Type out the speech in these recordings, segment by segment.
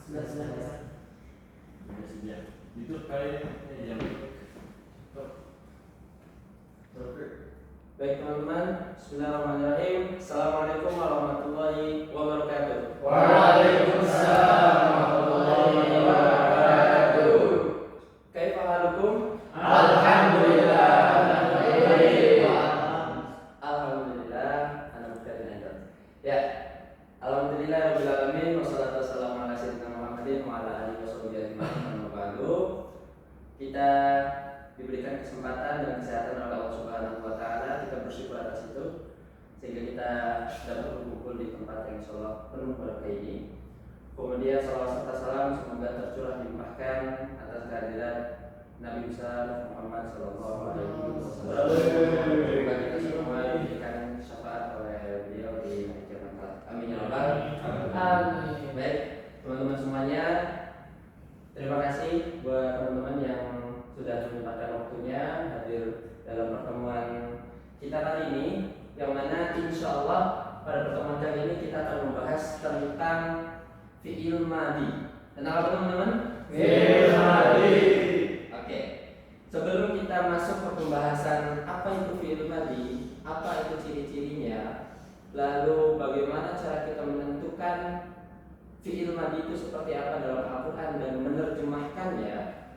Sudah. Itu kalian yang Baik teman-teman, bismillahirrahmanirrahim. Assalamualaikum warahmatullahi wabarakatuh. Waalaikumsalam warahmatullahi wabarakatuh. Kaifa halukum? Alhamdulillah. Alhamdulillah, ya. Alhamdulillah rabbil alamin, wassalatu wassalamu ala sayyidina Muhammadin wa ala alihi washabbihi ajmain. Kita diberikan kesempatan dan kesehatan oleh Allah Subhanahu wa taala, kita bersyukur atas itu sehingga kita dapat berkumpul di tempat yang insyaallah penuh berkah ini. Kemudian salawat serta salam semoga tercurah dilimpahkan atas kehadiran Nabi besar Muhammad sallallahu alaihi wasallam. Semoga kita semua diberikan syafaat oleh beliau di hari kiamat kelak. Amin ya rabbal alamin. Baik, teman-teman semuanya, terima kasih buat teman-teman yang sudah menyempatkan waktunya hadir dalam pertemuan kita kali ini, yang mana insya Allah pada pertemuan kali ini kita akan membahas tentang fi'il madhi. Tentang apa teman-teman? Fi'il madhi. Oke. Sebelum kita masuk ke pembahasan apa itu fi'il madhi, apa itu ciri-cirinya, lalu bagaimana cara kita menentukan fi'il madhi itu seperti apa dalam Al-Quran dan menerjemahkannya,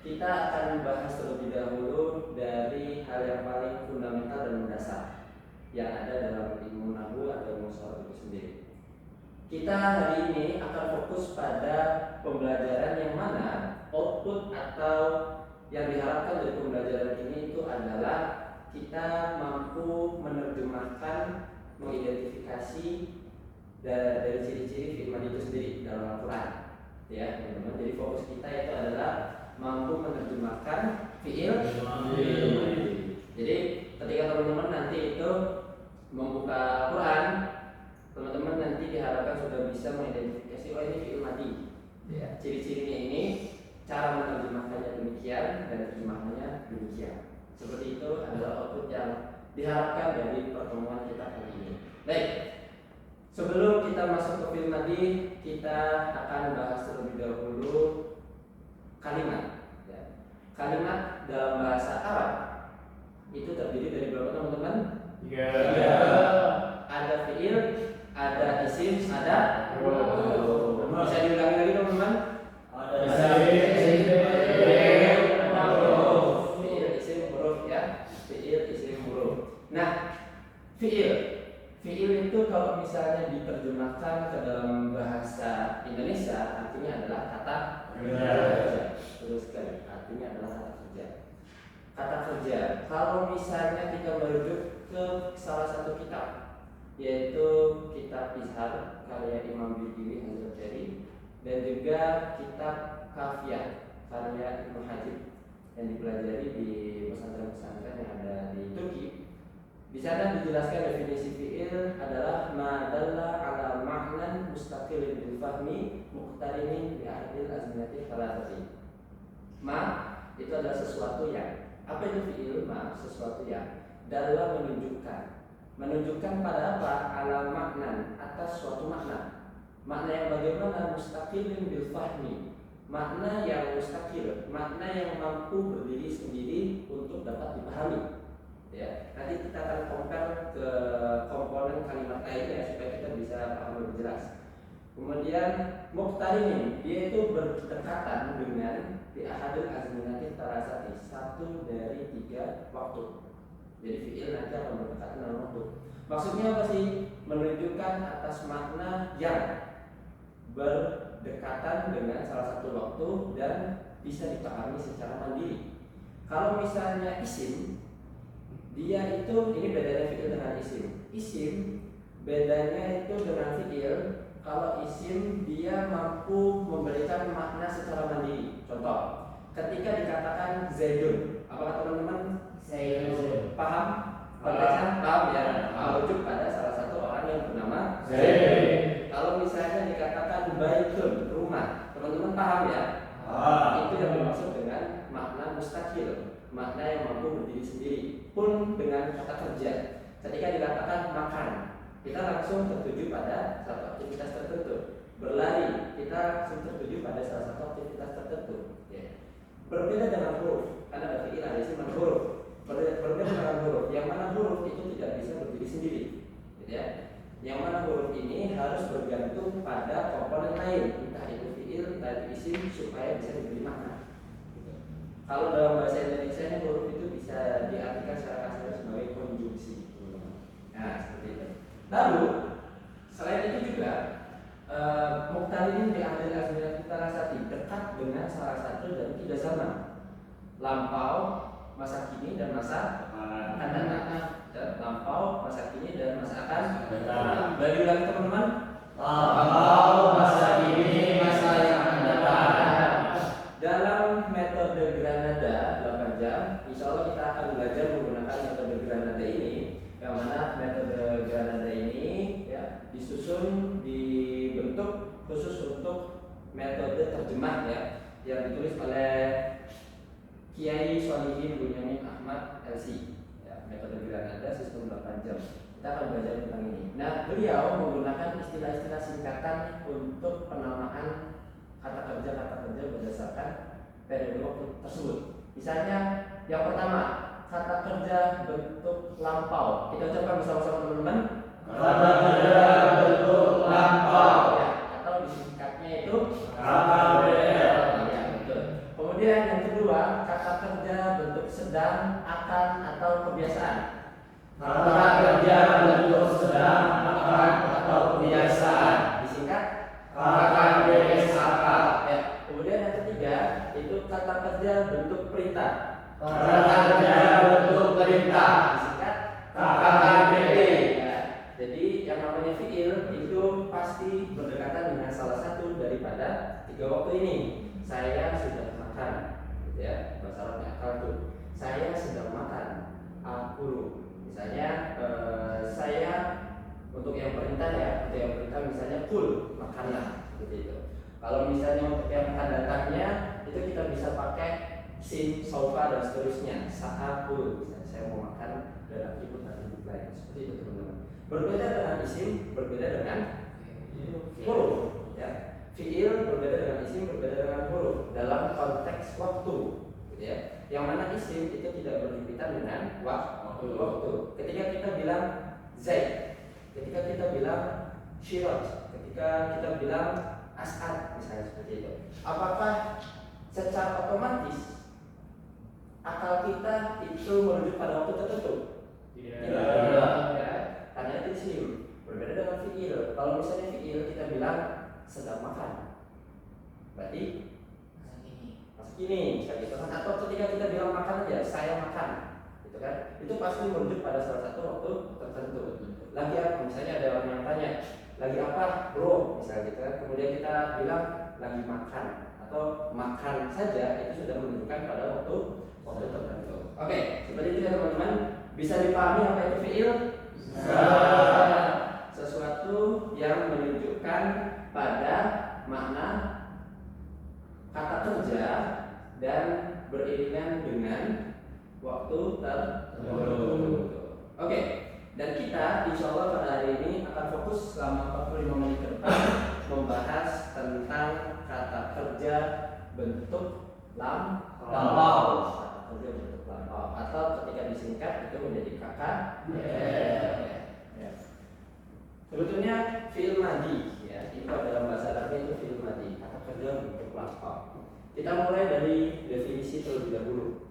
kita akan membahas terlebih dahulu dari hal yang paling fundamental dan mendasar yang ada dalam ilmu nahwu atau ilmu sharaf itu sendiri. Kita hari ini akan fokus pada pembelajaran yang mana output atau yang diharapkan dari pembelajaran ini itu adalah kita mampu menerjemahkan, mengidentifikasi dari ciri-ciri fi'il madhi itu sendiri dalam Al-Quran. Ya, teman-teman. Jadi fokus kita itu adalah mampu menerjemahkan fi'il madhi. Jadi ketika teman-teman nanti itu membuka Al-Quran, teman-teman nanti diharapkan sudah bisa mengidentifikasi oh ini fi'il madhi. Ya, ciri-cirinya ini, cara menerjemahkannya demikian dan terjemahannya demikian. Seperti itu adalah output yang diharapkan dari pertemuan kita kali ini. Baik. Sebelum kita masuk ke fi'il madhi, kita akan bahas terlebih dahulu kalimat. Ya. Kalimat dalam bahasa Arab itu terdiri dari berapa teman-teman? 3. Ada fi'il, ada isim, ada huruf. Bisa diulangi lagi teman-teman? Ada isim, huruf. Fi'il, isim, huruf ya. Fi'il, isim, huruf. Nah, fi'il itu kalau misalnya diterjemahkan ke dalam bahasa Indonesia artinya adalah kata kerja. Terus sekali, artinya adalah kata kerja. Kata kerja. Kalau misalnya kita merujuk ke salah satu kitab, yaitu kitab Izhar karya Imam Bidiri Al-Jari, dan juga kitab Kafiyah karya Ibnu Hajib yang dipelajari di pesantren-pesantren yang ada di Turki. Di sana dijelaskan definisi fi'il adalah ma dalla ala ma'nan mustaqilin bil fahmi muqtarinin bi ahdil azminati thalathati. Ma itu adalah sesuatu yang, apa itu fi'il? Ma sesuatu yang dalla menunjukkan pada apa? Ala ma'nan, atas suatu makna. Makna yang bagaimana? Mustaqilin bil fahmi, makna yang mustaqil, makna yang mampu berdiri sendiri untuk dapat dipahami. Ya, nanti kita akan compare ke komponen kalimat lainnya supaya kita bisa paham lebih jelas. Kemudian muqtarinin, dia itu berdekatan dengan di ahadul azminati tarasati, satu dari 3 waktu. Jadi fi'il nanti akan berdekatan dalam waktu. Maksudnya apa sih? Menunjukkan atas makna yang berdekatan dengan salah satu waktu dan bisa dipahami secara mandiri. Kalau misalnya isim, dia itu, ini bedanya fi'il dengan isim. Isim bedanya itu dengan fi'il. Kalau isim dia mampu memberikan makna secara mandiri. Contoh, ketika dikatakan Zaidun, apakah teman-teman Zaidun paham? Konteksnya paham ya? Merujuk pada salah satu orang yang bernama Zaid. Kalau misalnya dikatakan Baitun, rumah, teman-teman paham ya? Itu yang dimaksud dengan makna mustaqil, makna yang mampu berdiri sendiri. Pun dengan kata kerja, ketika dikatakan makan, kita langsung tertuju pada satu aktivitas tertentu. Berlari, kita langsung tertuju pada salah satu aktivitas tertentu. Ya. Berbeda dengan huruf, karena ada fi'il, ada isim, ada huruf. Berbeda dengan huruf, yang mana huruf itu tidak bisa berdiri sendiri, gitu ya. Yang mana huruf ini harus bergantung pada komponen lain, entah itu fi'il, entah itu isim, supaya bisa diberi makna. Kalau dalam bahasa Indonesia ini huruf itu bisa diartikan secara kasar sebagai konjungsi. Nah, seperti itu. Lalu selain itu juga Muqtarin diambil azminah kita rasati dekat dengan salah satu dari 3 zaman, lampau, masa kini dan masa akan datang. Lampau, masa kini dan masa akan datang. Bagi ulang teman-teman. Lampau, masa kini, masa yang akan datang. Dalam metode Granada 8 jam, insya Allah kita akan belajar menggunakan metode Granada ini, yang mana metode Granada ini ya disusun dibentuk khusus untuk metode terjemah ya, yang ditulis oleh Kiai Sholihin Bunyamin Ahmad LC ya, metode Granada sistem 8 jam. Kita akan belajar tentang ini. Nah, beliau menggunakan istilah-istilah singkatan untuk penamaan kata kerja berdasarkan periode waktu tersebut. Misalnya yang pertama, kata kerja bentuk lampau. Kita ucapkan bersama-sama teman-teman. Kata kerja bentuk lampau. Ya, atau disingkatnya itu KKBL. Ya, betul. Kemudian yang kedua, kata kerja bentuk sedang, akan, atau kebiasaan. Kata kerja bentuk sedang, akan, atau kebiasaan. Disingkat KKBSAK. ya. Kemudian yang ketiga, itu kata kerja bentuk perintah. Kata kerja bentuk perintah. Disingkat KKBP. ya. Jadi yang namanya fi'il itu pasti berdekatan dengan salah satu daripada 3 waktu ini. Saya sudah makan, gitu ya. Bahasa Arabnya akal tuh. Saya sedang makan. Aku. Misalnya saya untuk yang perintah ya, untuk yang perintah misalnya kul, makanlah, seperti itu. Kalau misalnya untuk yang akan datangnya itu kita bisa pakai sin, sofa dan seterusnya. Sa'akul, misalnya saya mau makan dan atribut lain. Seperti itu teman-teman. Berbeda dengan isim, berbeda dengan huruf. Ya. Fi'il berbeda dengan isim, berbeda dengan huruf dalam konteks waktu. Gitu ya. Yang mana isim itu tidak berhimpitan dengan waktu. Ketika kita bilang Zaid, ketika kita bilang Shirot, ketika kita bilang As'ad, misalnya seperti itu. Apakah secara otomatis akal kita itu merujuk pada waktu tertentu? Tidak. Ya, karena itu isim. Berbeda dengan fi'il. Kalau misalnya fi'il kita bilang sedang makan, berarti masa kini, misalnya gitu kan. Atau ketika kita bilang makan aja, saya makan, gitu kan? Itu pasti merujuk pada salah satu waktu tertentu. Lagi apa? Misalnya ada orang yang tanya, lagi apa, bro? Misalnya gitu kan. Kemudian kita bilang lagi makan atau makan saja, itu sudah menunjukkan pada waktu tertentu. Oke, seperti itu ya teman-teman. Bisa dipahami apa itu fi'il? Sesuatu yang menunjukkan pada makna kata kerja dan beriringan dengan waktu tertentu. Oke, dan kita insya Allah pada hari ini akan fokus selama 45 menit ke depan membahas tentang kata kerja bentuk lampau. Kata kerja bentuk lampau atau ketika disingkat itu menjadi kakak. Sebetulnya fi'il madi ya, itu dalam bahasa Arabnya itu fi'il madi, kata kerja bentuk lampau. Kita mulai dari definisi terlebih dahulu.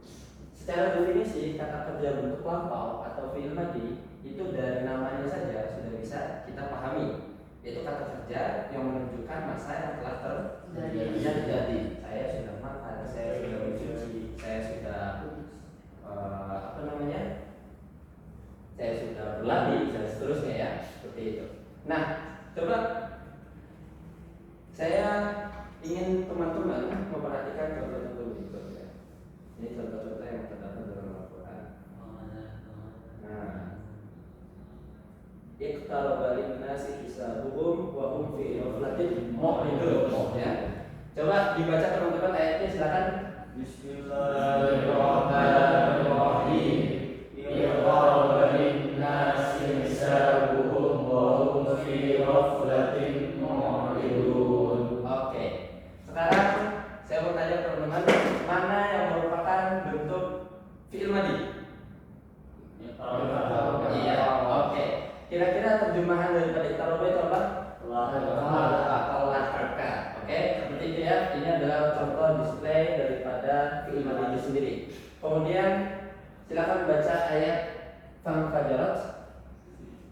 Secara definisi kata kerja bentuk lampau atau fi'il madi itu dari namanya saja sudah bisa kita pahami. Yaitu kata kerja yang menunjukkan masa yang telah terjadi. Saya sudah makan, saya sudah mencuci, saya sudah saya sudah berlatih dan seterusnya ya, seperti itu. Nah, coba saya ingin teman-teman memperhatikan contoh-contoh berikut ya. Ini contoh-contoh yang terdapat dalam Al-Quran. Nah, iqtaraba lin-nasi hisabuhum wa hum fi ghaflatin mu'ridun ya. Coba dibaca teman-teman ayatnya, silakan. Bismillahirrahmanirrahim. Iqtaraba lin-nasi hisabuhum wa hum fi ghaflatin mu'ridun. Oke. sendiri. Kemudian silakan baca ayat fanfajarat.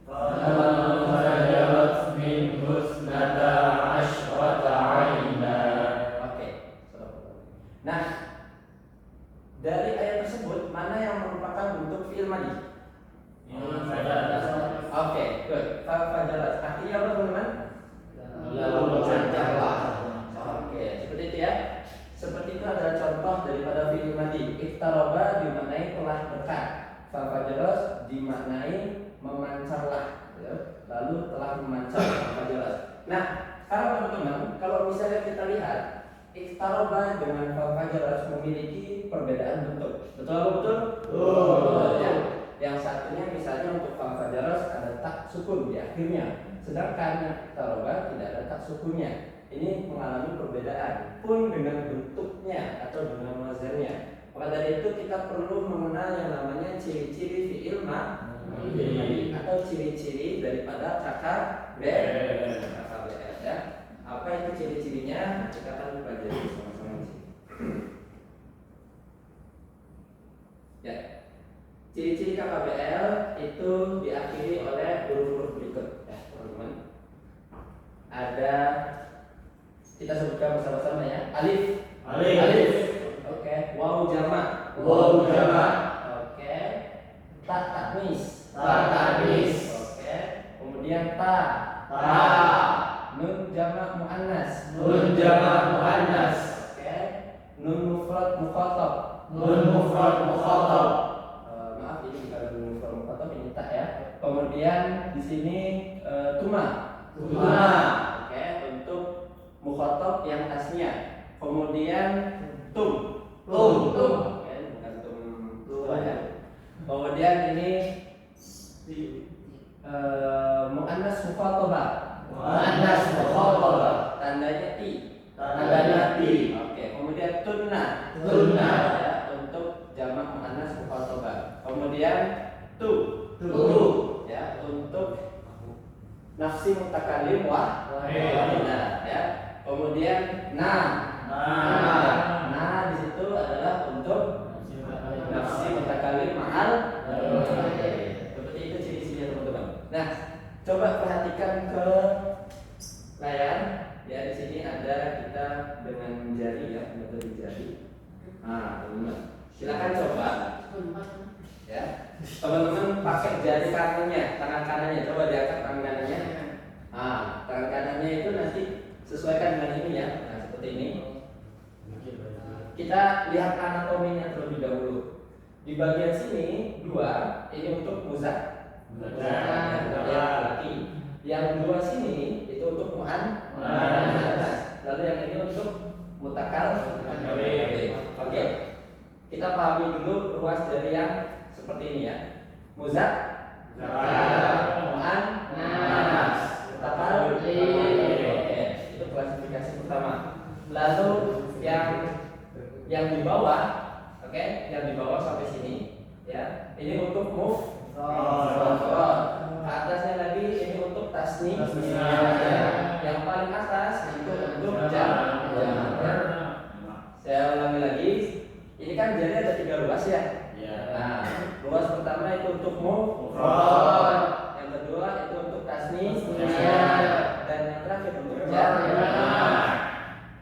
Fanfajarat min husnata asyrata aina. Oke. Nah, dari ayat tersebut mana yang merupakan bentuk fi'il madhi? Oke, good. Fanfajarat artinya apa teman-teman? Lalu mencantahlah. Oke, seperti itu ya. Seperti itu adalah contoh daripada fi'il madhi. Iktaraba dimaknai telah dekat. Fanfajarat dimaknai memancarlah, ya. Lalu telah memancar fanfajarat. Nah, teman-teman, kalau misalnya kita lihat iktaraba dengan fanfajarat memiliki perbedaan bentuk. Betul? Ya. Yang satunya misalnya untuk fanfajarat ada tak sukun di akhirnya, sedangkan iktaraba tidak ada tak sukunnya. Ini mengalami perbedaan pun dengan bentuknya atau dengan wazannya. Maka dari itu kita perlu mengenal yang namanya ciri-ciri fi'il madhi atau ciri-ciri daripada KKBL ya. Apa itu ciri-cirinya? Kita akan pelajari sama-sama di sini. Ya. Ciri-ciri KKBL itu diakhiri oleh huruf-huruf berikut ya, teman-teman. Ada, kita sebutkan bersama-sama ya. Alif. Oke. Waw jamak. Oke. Ta taknis. Oke. Kemudian ta. Nun jamak muannas. Oke. Nun mufrad mukhatab. Maaf, ini bukan nun mufrad mukhatab, ini ta ya. Kemudian di sini tuma. Oke, untuk mukhatab yang tasnya. Kemudian tum. Oke, bukan tum tua ya. Kemudian ini muannas mukhatabah. Tandanya ti. Oke, kemudian tunna. Ya, untuk jamak muannas mukhatabah. Kemudian tu. Ya, untuk nafsi mutakallim wanita ya. Kemudian nah di situ adalah untuk nafsi mutakallim ma'al. Seperti itu ciri-cirinya teman-teman. Nah, coba perhatikan ke layar ya. Di sini ada kita dengan jari ya, metode jari. Nah, teman-teman, silakan coba ya. Teman-teman pakai jari kanannya, tangan kanannya, coba diangkat tangan kanannya. Nah, tangan kanannya itu nanti sesuaikan dengan ini ya. Nah, seperti ini. Kita lihat anatominya terlebih dahulu. Di bagian sini 2, ini untuk muzak. Laki. Yang 2 sini itu untuk muannas. Lalu yang ini untuk mutakal. Oke. Kita pahami dulu ruas jari yang seperti ini ya. Muzak, muannas, mutakal. Oke, itu klasifikasi pertama. Lalu yang di bawah, oke, yang di bawah sampai sini ya. Ini untuk mufrad. Ke atasnya lagi ini untuk tasni. Yang paling atas itu untuk jamak. Saya ulangi lagi. Ini kan jari ada 3 ruas ya. Nah, ruas pertama itu untuk mufrad. Yang kedua itu untuk tasni. Dan yang terakhir untuk jamak.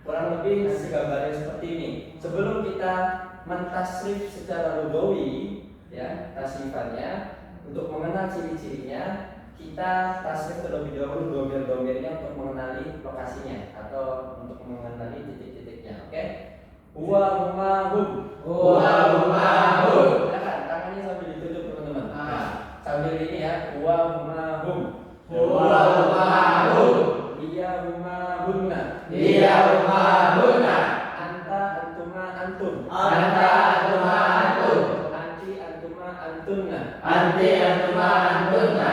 Kurang lebih ngasih gambarnya seperti ini. Sebelum kita mentasrif secara lugawi ya, tasrifannya, untuk mengenal ciri-cirinya, kita tasrif terlebih dahulu domir-domirnya untuk mengenali lokasinya atau untuk mengenali titik-titiknya. Oke? Huwa huma hum. Silakan tangannya sambil ditutup teman-teman. Sambil ini ya. Huwa huma hum. Iya huma hunna. Anta antuma antum. Anti antuma antunna.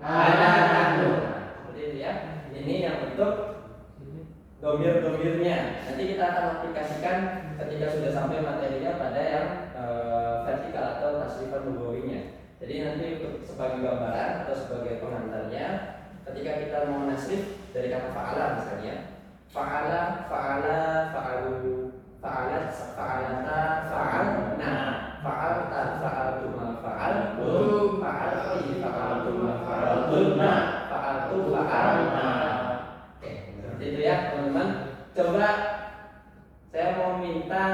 Ana nahnu. Seperti itu ya. Ini yang untuk domir-domirnya. Nanti kita akan aplikasikan ketika sudah sampai materinya pada yang vertikal atau tasrifan lugawinya. Jadi nanti sebagai gambaran atau sebagai pengantarnya, ketika kita mau nasrif dari kata fa'ala misalnya, fa'ala, fa'alu, fa'alat, fa'alata, fa'alna, fa'alta, fa'altuma, fa'altum, fa'alti, fa'altuma, fa'altunna, fa'altu, fa'alna. Oke, seperti itu ya teman-teman. Coba saya mau minta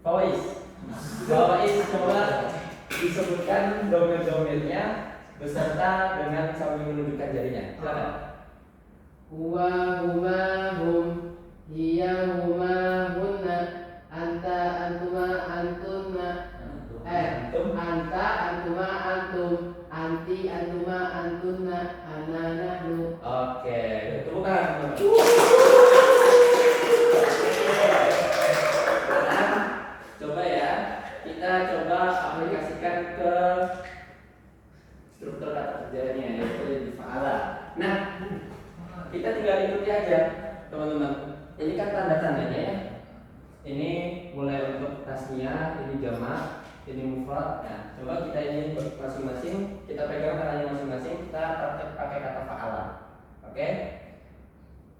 Fawais coba disebutkan domir-domirnya beserta dengan sambil menunjukkan jarinya. Silakan. Huwa huma hum, hiya huma hunna, anta antuma antunna, anta antuma antum, anti antuma antunna, ana nahnu. Oke, tepuk tangan teman-teman. Nah, coba ya, kita coba aplikasikan ke struktur kata kerjanya yaitu di fa'ala. Nah, kita tinggal ikuti aja teman-teman. Ini kan tanda-tandanya ya. Ini mulai untuk tasnya, ini jamak, ini mufrad. Nah, coba kita ini masing-masing, kita pegang tangannya masing-masing, kita pakai kata fa'ala. Oke?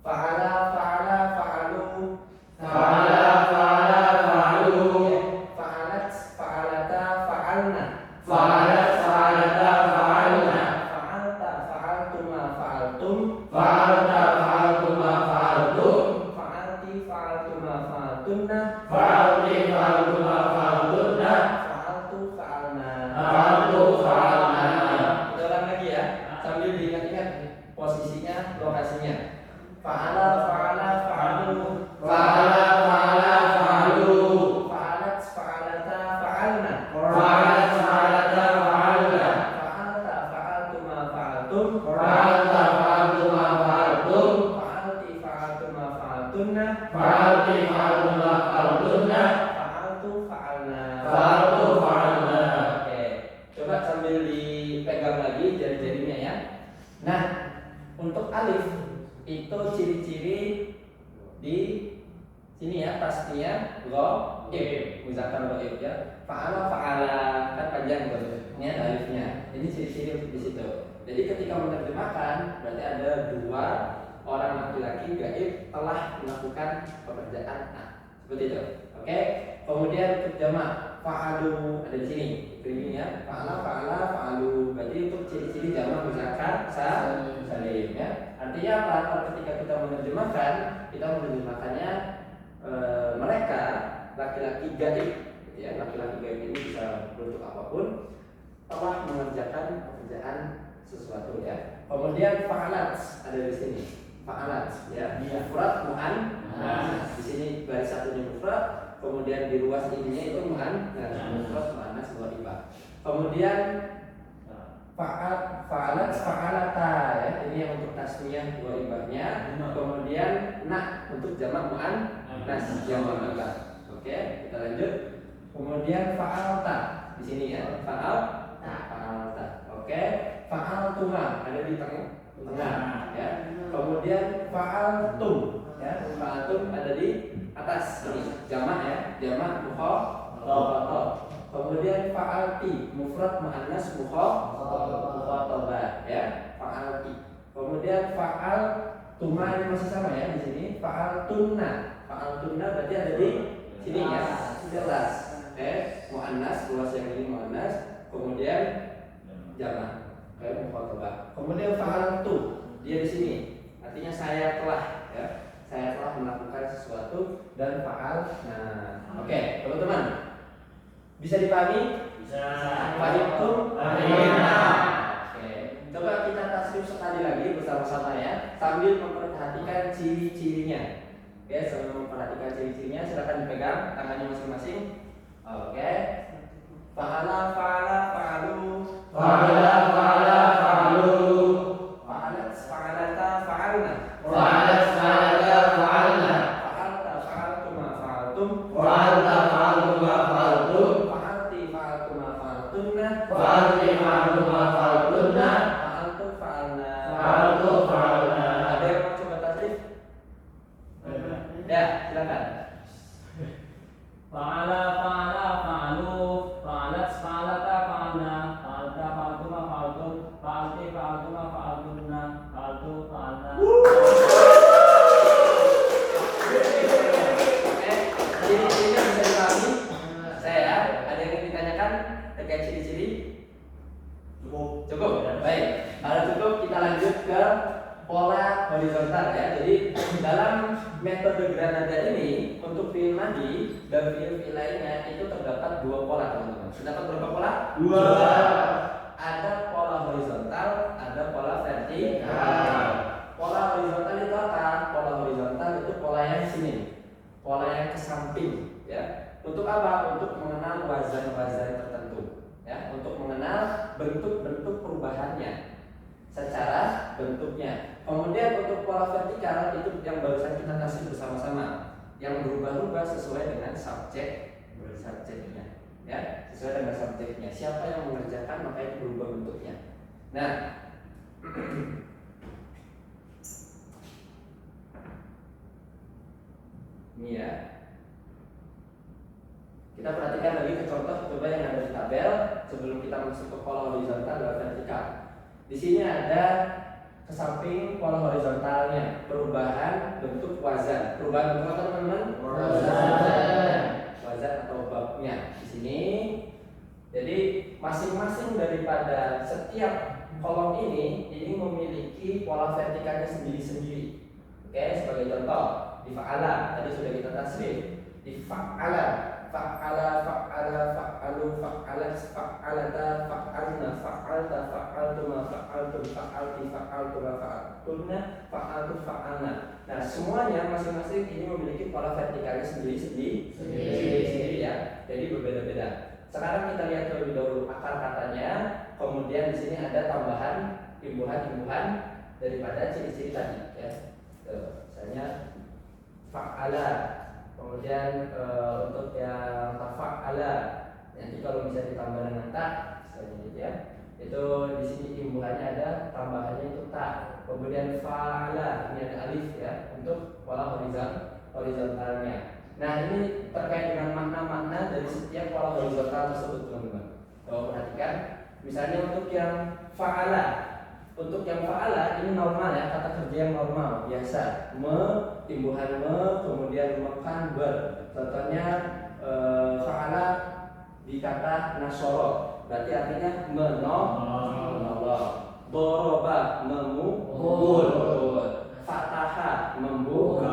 Fa'ala, fa'ala, fa'alu, Fa'ala, fa'ala, fa'alu, fa'alat, fa'alata, fa'alna, fa'alat, fa'alata, fa'alna, fa'alta, fa'altuma, fa'altum, fa'alta, fa'altuma, fa'altum, fa'alti, fa'altuma, fa'altunna, fa'alti, fa'altuma, fa'altunna, fa'altu, fa'alna. fa'altu, fa'alna. Kita ulang lagi ya, sambil diingat-ingat posisinya, lokasinya. Fa'ala, fa'ala, fa'alu, Fa'ala, fa'ala, fa'alu, fa'alat, fa'alata, fa'alna, fa'alat, fa'alata, fa'alna, fa'alta, fa'altuma, fa'altum, fa'alta, fa'altuma, fa'altum, fa'alti, fa'altuma, fa'altunna, fa'alti, fa'altuma, fa'altunna, fa'altu, fa'alna. fa'altu, fa'alna. Oke, coba sambil dipegang lagi jari-jarinya ya. Nah, untuk alif itu ciri-ciri di sini ya, pastinya ghaib, misalkan ghaib ya. Fa'ala, fa'ala kan panjang tuh. Ini ada alifnya. Ini ciri-ciri untuk di situ. Jadi ketika menerjemahkan berarti ada dua orang laki-laki gaib telah melakukan pekerjaan. Nah, seperti itu. Oke. Kemudian untuk jamak fa'alu ada di sini. Ini ya. Fa'ala, fa'ala, fa'alu. Berarti untuk ciri-ciri jamak misalkan salim ya. Artinya apa? Kalau ketika kita menerjemahkannya mereka laki-laki gaib, gitu ya. Laki-laki gaib ini bisa bentuk apapun telah mengerjakan pekerjaan sesuatu ya. Kemudian fa'alat ada di sini. Fa'alat ya. Mufrad mu'an. Nah, di sini baris satunya mufrad, kemudian di ruas ininya itu mu'an. Nah, mufrad mu'annas ghaibah. Kemudian fa'alat, fa'alata ya. Ini yang untuk tasniyah ghaibahnya. Kemudian nak untuk jamak mu'annas jamak ghaibah. Oke, kita lanjut. Kemudian fa'alta di sini ya. Fa'alta. Oke. Fa'altuma ada di tengah ya. Kemudian fa'altum ya. Fa'altum ada di atas ini. Jamak ya. Jamak mukhatabah. Kemudian fa'alti mufrad muannas mukhatabah ya. Fa'alti. Kemudian fa'altuma ini masih sama ya di sini. Fa'altunna. Fa'altunna berarti ada di sini ya. Jelas. Muannas, ruas yang ini muannas. Kemudian jamak kayak mukhatabah. Kemudian fa'altu dia di sini. Artinya saya telah ya. Saya telah melakukan sesuatu dan fa'al. Nah, oke, teman-teman. Bisa dipahami? Bisa. Fahimtum? Oke. Coba kita tasrif sekali lagi bersama-sama ya, sambil memperhatikan ciri-cirinya. Oke, sambil memperhatikan ciri-cirinya, silakan dipegang tangannya masing-masing. Oke. Fa'ala, fa'ala, fa'alu. Fa'ala, fa'ala, fa'alu, Fa'alat, fa'alata, fa'alna. fa'alat, fa'alata, fa'alna, Fa'alta, fa'altuma, fa'altum. fa'alta, fa'altuma, fa'altum, Fa'alti, fa'altuma, fa'altunna. fa'alti, fa'altuma, fa'altunna, Fa'altu, fa'alna. fa'altu, fa'alna. Ada yang mau coba tasrif? Ya, silakan. Fa'ala, fa'ala, fa'alu, fa'alat, fa'alata, fa'alna, fa'alta, fa'altuma, fa'altum, fa'alti, fa'altuma, fa'altunna, fa'altu, fa'alna. pola horizontal ya. Jadi dalam metode Granada ini untuk fiil madi dan fiil lainnya itu terdapat dua pola teman-teman. Terdapat berapa pola? Dua. Ada pola horizontal, ada pola vertikal. Pola horizontal itu apa? Pola horizontal itu pola yang sini, pola yang ke samping ya. Untuk apa? Untuk mengenal wazan-wazan tertentu ya, untuk mengenal bentuk-bentuk perubahannya secara bentuknya. Kemudian untuk pola vertikal itu yang barusan kita kasih bersama-sama, yang berubah-ubah sesuai dengan subjeknya ya, sesuai dengan subjeknya. Siapa yang mengerjakan maka itu berubah bentuknya. Nah, ini ya, kita perhatikan lagi ke contoh coba yang ada di tabel sebelum kita masuk ke pola horizontal dan vertikal. Di sini ada ke samping pola horizontalnya perubahan bentuk wazan. Perubahan bentuk apa teman-teman? Wazan atau babnya di sini. Jadi masing-masing daripada setiap kolom ini memiliki pola vertikalnya sendiri-sendiri. Oke, sebagai contoh di fa'ala tadi sudah kita tasrif. Di fa'ala fa'ala, fa'alu, fa'alat, fa'alata, fa'alna, fa'alta, fa'altuma, fa'altum, fa'alti, fa'altuma, fa'altunna, fa'altu, fa'alna. Nah, semuanya masing-masing ini memiliki pola vertikalnya sendiri ya. Jadi berbeda-beda. Sekarang kita lihat terlebih dahulu akar katanya, kemudian di sini ada tambahan imbuhan-imbuhan daripada ciri-ciri tadi ya. Misalnya fa'ala. Kemudian untuk yang tafa'ala nanti kalau bisa ditambah dengan ta, misalnya gitu ya. Itu di sini imbuhannya ada, tambahannya itu ta. Kemudian fa'ala ini ada alif ya untuk pola horizontalnya. Nah, ini terkait dengan makna-makna dari setiap pola horizontal tersebut teman-teman. Kalau perhatikan, misalnya untuk yang fa'ala. Untuk yang fa'ala ini normal ya, kata kerja yang normal, biasa. Imbuhan kemudian makan ber. Contohnya fa'ala di kata nasoro, berarti artinya menolong. Doroba memukul. Fataha membuka.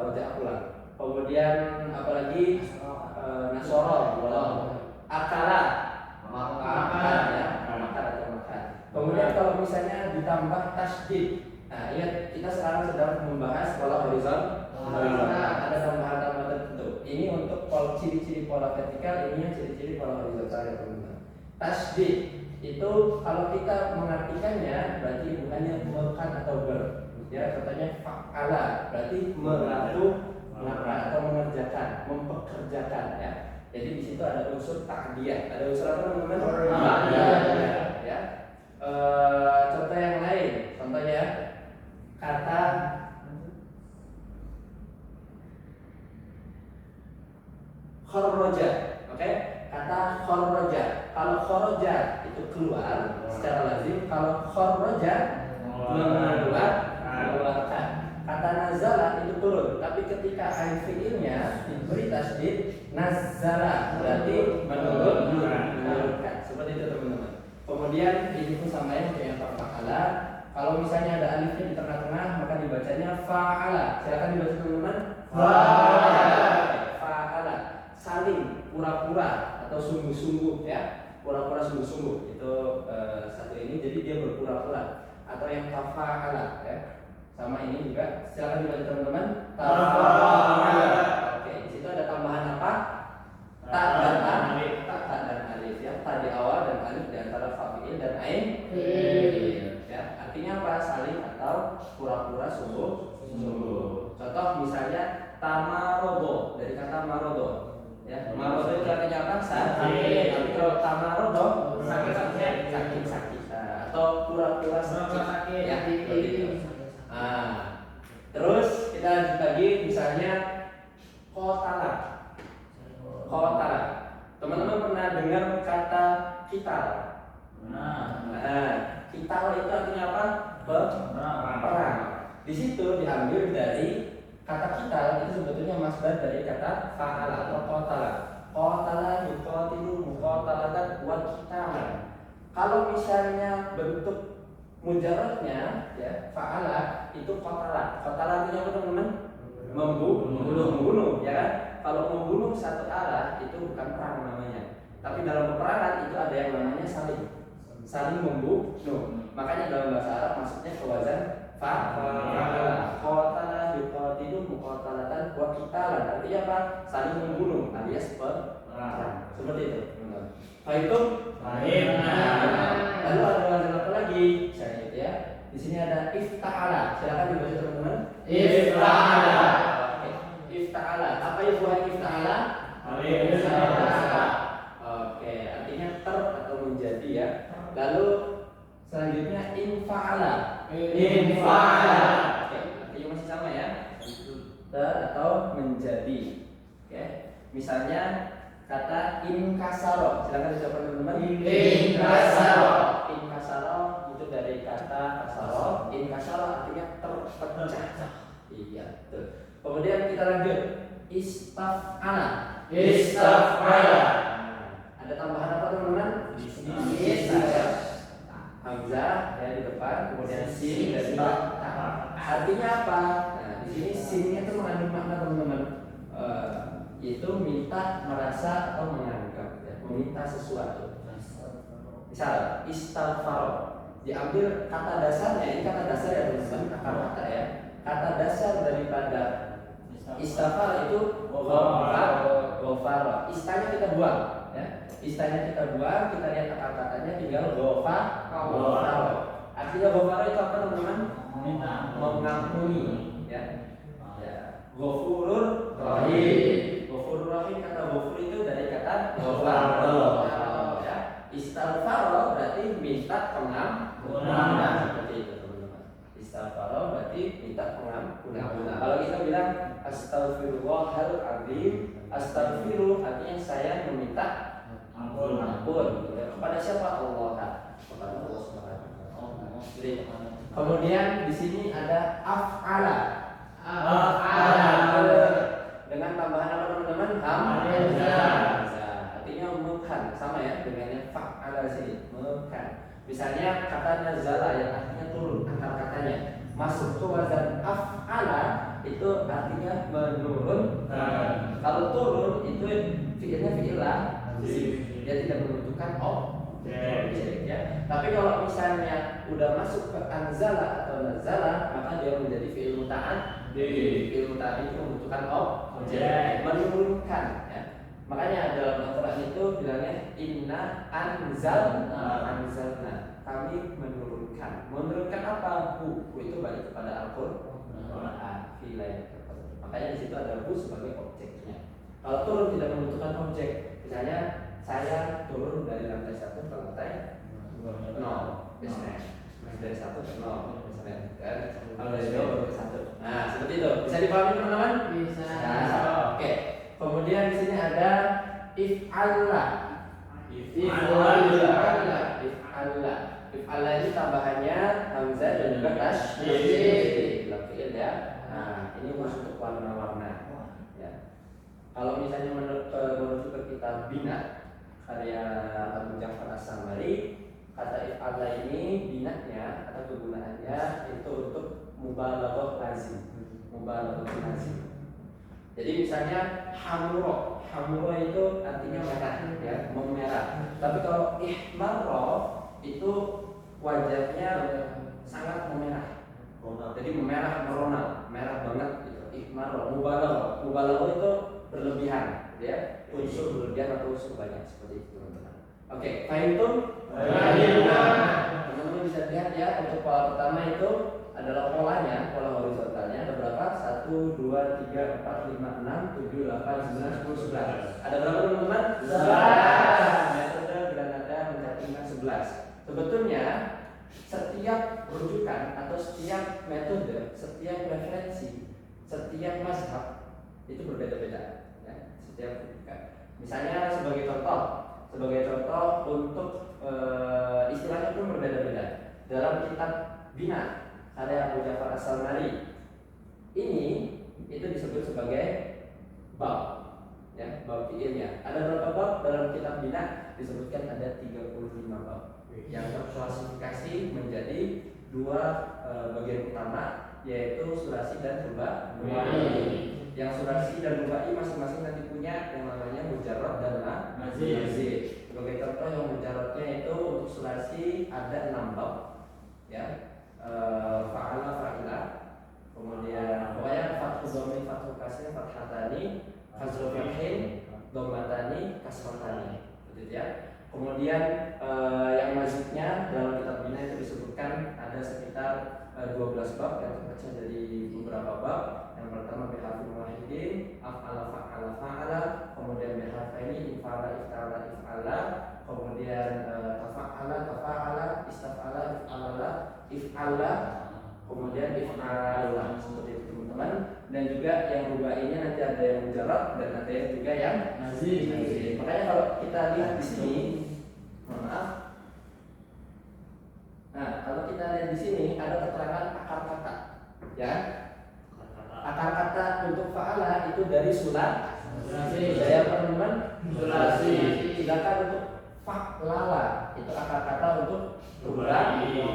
Rojak pulang. Kemudian apalagi nasoro, akala makan ya, makan atau makan. Kemudian kalau misalnya ditambah tasdid. Nah, ingat kita sekarang sedang membahas pola horizontal. Ada tambahan-tambahan tertentu. Ini untuk ciri-ciri pola vertikal, ini yang ciri-ciri pola horizontal ya teman-teman. Tasdid itu kalau kita mengartikannya berarti bukannya makan atau ber. Ya, contohnya fa'ala berarti melakukan atau mengerjakan, mempekerjakan ya. Jadi di situ ada unsur ta'diyah. Ada unsur apa teman-teman? Ta'diyah ya. Contoh yang lain, contohnya kata kharraja. Oke? Kata kharraja. Kalau kharraja itu keluar secara lazim, kalau kharraja mengeluarkan. Kata nazala itu turun, tapi ketika alif fiilnya diberi tasdid nazala berarti menurunkan. Seperti itu teman-teman. Kemudian ini pun sama ya untuk yang fa'ala. Kalau misalnya ada alifnya di tengah-tengah maka dibacanya fa'ala. Silakan dibaca teman-teman. Fa'ala. Saling pura-pura atau sungguh-sungguh ya. Pura-pura sungguh-sungguh itu satu ini, jadi dia berpura-pura. Atau yang tafa'ala ya. Sama ini juga. Silakan dibaca teman-teman. Tafa'ala. Oke, di situ ada tambahan apa? Ta dan alif ya. Ta di awal dan alif di antara fa'il dan ain. Ya, artinya apa? Saling atau pura-pura sungguh. Contoh misalnya tamarodo dari kata marodo. Ya, marodo itu artinya apa? Sakit. Tapi kalau tamarodo sakit. Atau pura-pura sakit. Ya, begitu. Terus kita lanjut lagi misalnya kotala. Teman-teman pernah dengar kata kital? Kital itu artinya apa? Perang. Di situ diambil dari kata kital itu sebetulnya masdar dari kata fa'ala atau qatala. Qatala yuqatilu muqatalatan wa qitalan. Kalau misalnya bentuk mujarradnya ya fa'ala itu qatala. Qatala artinya apa teman-teman? Membunuh, ya kan? Kalau membunuh satu arah itu bukan perang namanya. Tapi dalam peperangan itu ada yang namanya saling membunuh. Makanya dalam bahasa Arab masuknya ke wazan fa'ala. Qatala yuqatilu muqatalatan wa qitalan. Artinya apa? Saling membunuh alias perang. Seperti itu. Fahim? Lalu ada wazan apa lagi? Saya ya. Di sini ada ifta'ala. Silakan dibaca teman-teman. Ifta'ala. Oke. Ifta'ala. Apa yang buat ifta'ala? Oke, artinya ter atau menjadi ya. Lalu selanjutnya infa'ala. Oke, artinya masih sama ya. Ter atau menjadi. Oke. Misalnya kata inkasaro. Silakan diucapkan teman-teman. Inkasaro. Inkasaro itu dari kata kasaro. Inkasaro artinya terpecah. Iya, betul. Kemudian kita lanjut. Istaf'ala. Ada tambahan apa teman-teman? Is ada hamzah ya di depan, kemudian sin dan ta. Artinya apa? Nah, di sini sinnya itu mengandung makna teman-teman. Yaitu minta, merasa atau menganggap, ya, meminta sesuatu. Misal istighfar diambil kata dasarnya, ini kata dasar ya teman-teman, kata ya. Kata dasar daripada istighfar itu ghafar. Istanya kita buang, ya. Istanya kita buang, kita lihat kata-katanya tinggal ghafar. Artinya ghafar itu apa teman-teman? Mengampuni, ya. Ghafurur rahim. Ghafurur rahim, kata ghafur itu dari kata ghafar. Ya. Istighfar berarti minta pengampunan. Seperti itu teman-teman. Istighfar berarti minta pengampunan. Kalau kita bilang astaghfirullahaladzim, astaghfiru artinya saya meminta ampun. Kepada siapa? Allah. Kepada Allah Subhanahu. Kemudian di sini ada af'ala. Dengan tambahan apa teman-teman? Hamzah. Artinya mekan, sama ya dengan yang fa'ala sini, mekan. Misalnya kata nazala yang artinya turun, akar katanya masuk ke wazan af'ala itu artinya menurun. Kalau turun itu fi'ilnya fi'ilah, dia tidak membutuhkan objek ya. Tapi kalau misalnya udah masuk ke anzala atau nazala, maka dia menjadi fi'il muta'ad. Fi'il muta'ad itu membutuhkan objek, menurunkan ya. Makanya dalam Al-Quran itu bilangnya inna anzalna, kami menurunkan. Menurunkan apa? Bu itu balik kepada Al-Quran. Makanya di situ ada bu sebagai objeknya. Kalau turun tidak membutuhkan objek. Misalnya saya turun dari lantai 1 ke lantai 0, biasanya dari 1 ke 0, misalnya kan. Kalau dari 0 baru ke 1. Nah seperti itu. Bisa dipahami teman-teman? Bisa. Oke. Kemudian di sini ada if'alla. If'alla ini tambahannya hamzah dan juga tasydid. Fi'il ya. Nah, ini khusus untuk warna-warna. Ya. Kalau misalnya menuju ke kitab Bina karya Abu Ja'far As-Samari, kata if'alla ini binatnya atau kegunaannya itu untuk mubalaghah lazim. Jadi misalnya hamuro itu artinya merah ya, memerah. Tapi kalau ihmarro itu wajahnya sangat memerah. Jadi memerah merona, merah banget gitu. Ihmarro, mubalaghah itu berlebihan, ya. Unsur berlebihan atau unsur banyak seperti itu teman-teman. Oke, fahimtum? Teman-teman bisa lihat ya untuk pola pertama itu adalah polanya, pola horizontalnya ada berapa? 1, 2, 3, 4, 5, 6, 7, 8, 9, 10, 11. Ada berapa teman-teman? 11. Metode granada mencantumkan 11. Sebetulnya setiap rujukan atau setiap metode, setiap referensi, setiap mazhab itu berbeda-beda. Ya, setiap rujukan. Misalnya sebagai contoh untuk istilahnya pun berbeda-beda. Dalam kitab Bina karya Abu Ja'far As-Samari ini itu disebut sebagai bab, ya, bab fi'ilnya. Ada berapa bab dalam kitab Bina? Disebutkan ada 35 bab yang terklasifikasi menjadi dua bagian utama, yaitu surasi dan rubai. Yang surasi dan rubai masing-masing nanti punya yang namanya mujarrad dan mazid. Sebagai contoh, yang mujarradnya itu untuk surasi ada 6 bab, ya. Fa'ala, fa'ila, kemudian pokoknya fathul dhammi, fathul kasri, fathatani, kasrul fathin, dhammatani, kasratani, gitu ya. Kemudian yang mazidnya dalam kitab bina itu disebutkan ada sekitar 12 bab yang terpecah dari beberapa bab. Yang pertama biharfin wahidin, af'ala, fa'ala, fa'ala, kemudian biharfaini, if'ala, ifta'ala, if'ala, kemudian tafa'ala, tafa'ala, istaf'ala, if'ala, if'ala, kemudian if'ala, seperti itu teman-teman. Dan juga yang rubainya nanti ada yang mujarrad dan ada yang juga yang mazid. Makanya kalau kita lihat di sini, maaf. Nah, kalau kita lihat di sini ada keterangan akar kata, ya. Akar kata untuk fa'ala itu dari sulasi. Saya teman-teman sulasi. Sedangkan untuk fa'lala itu akar kata untuk rubai.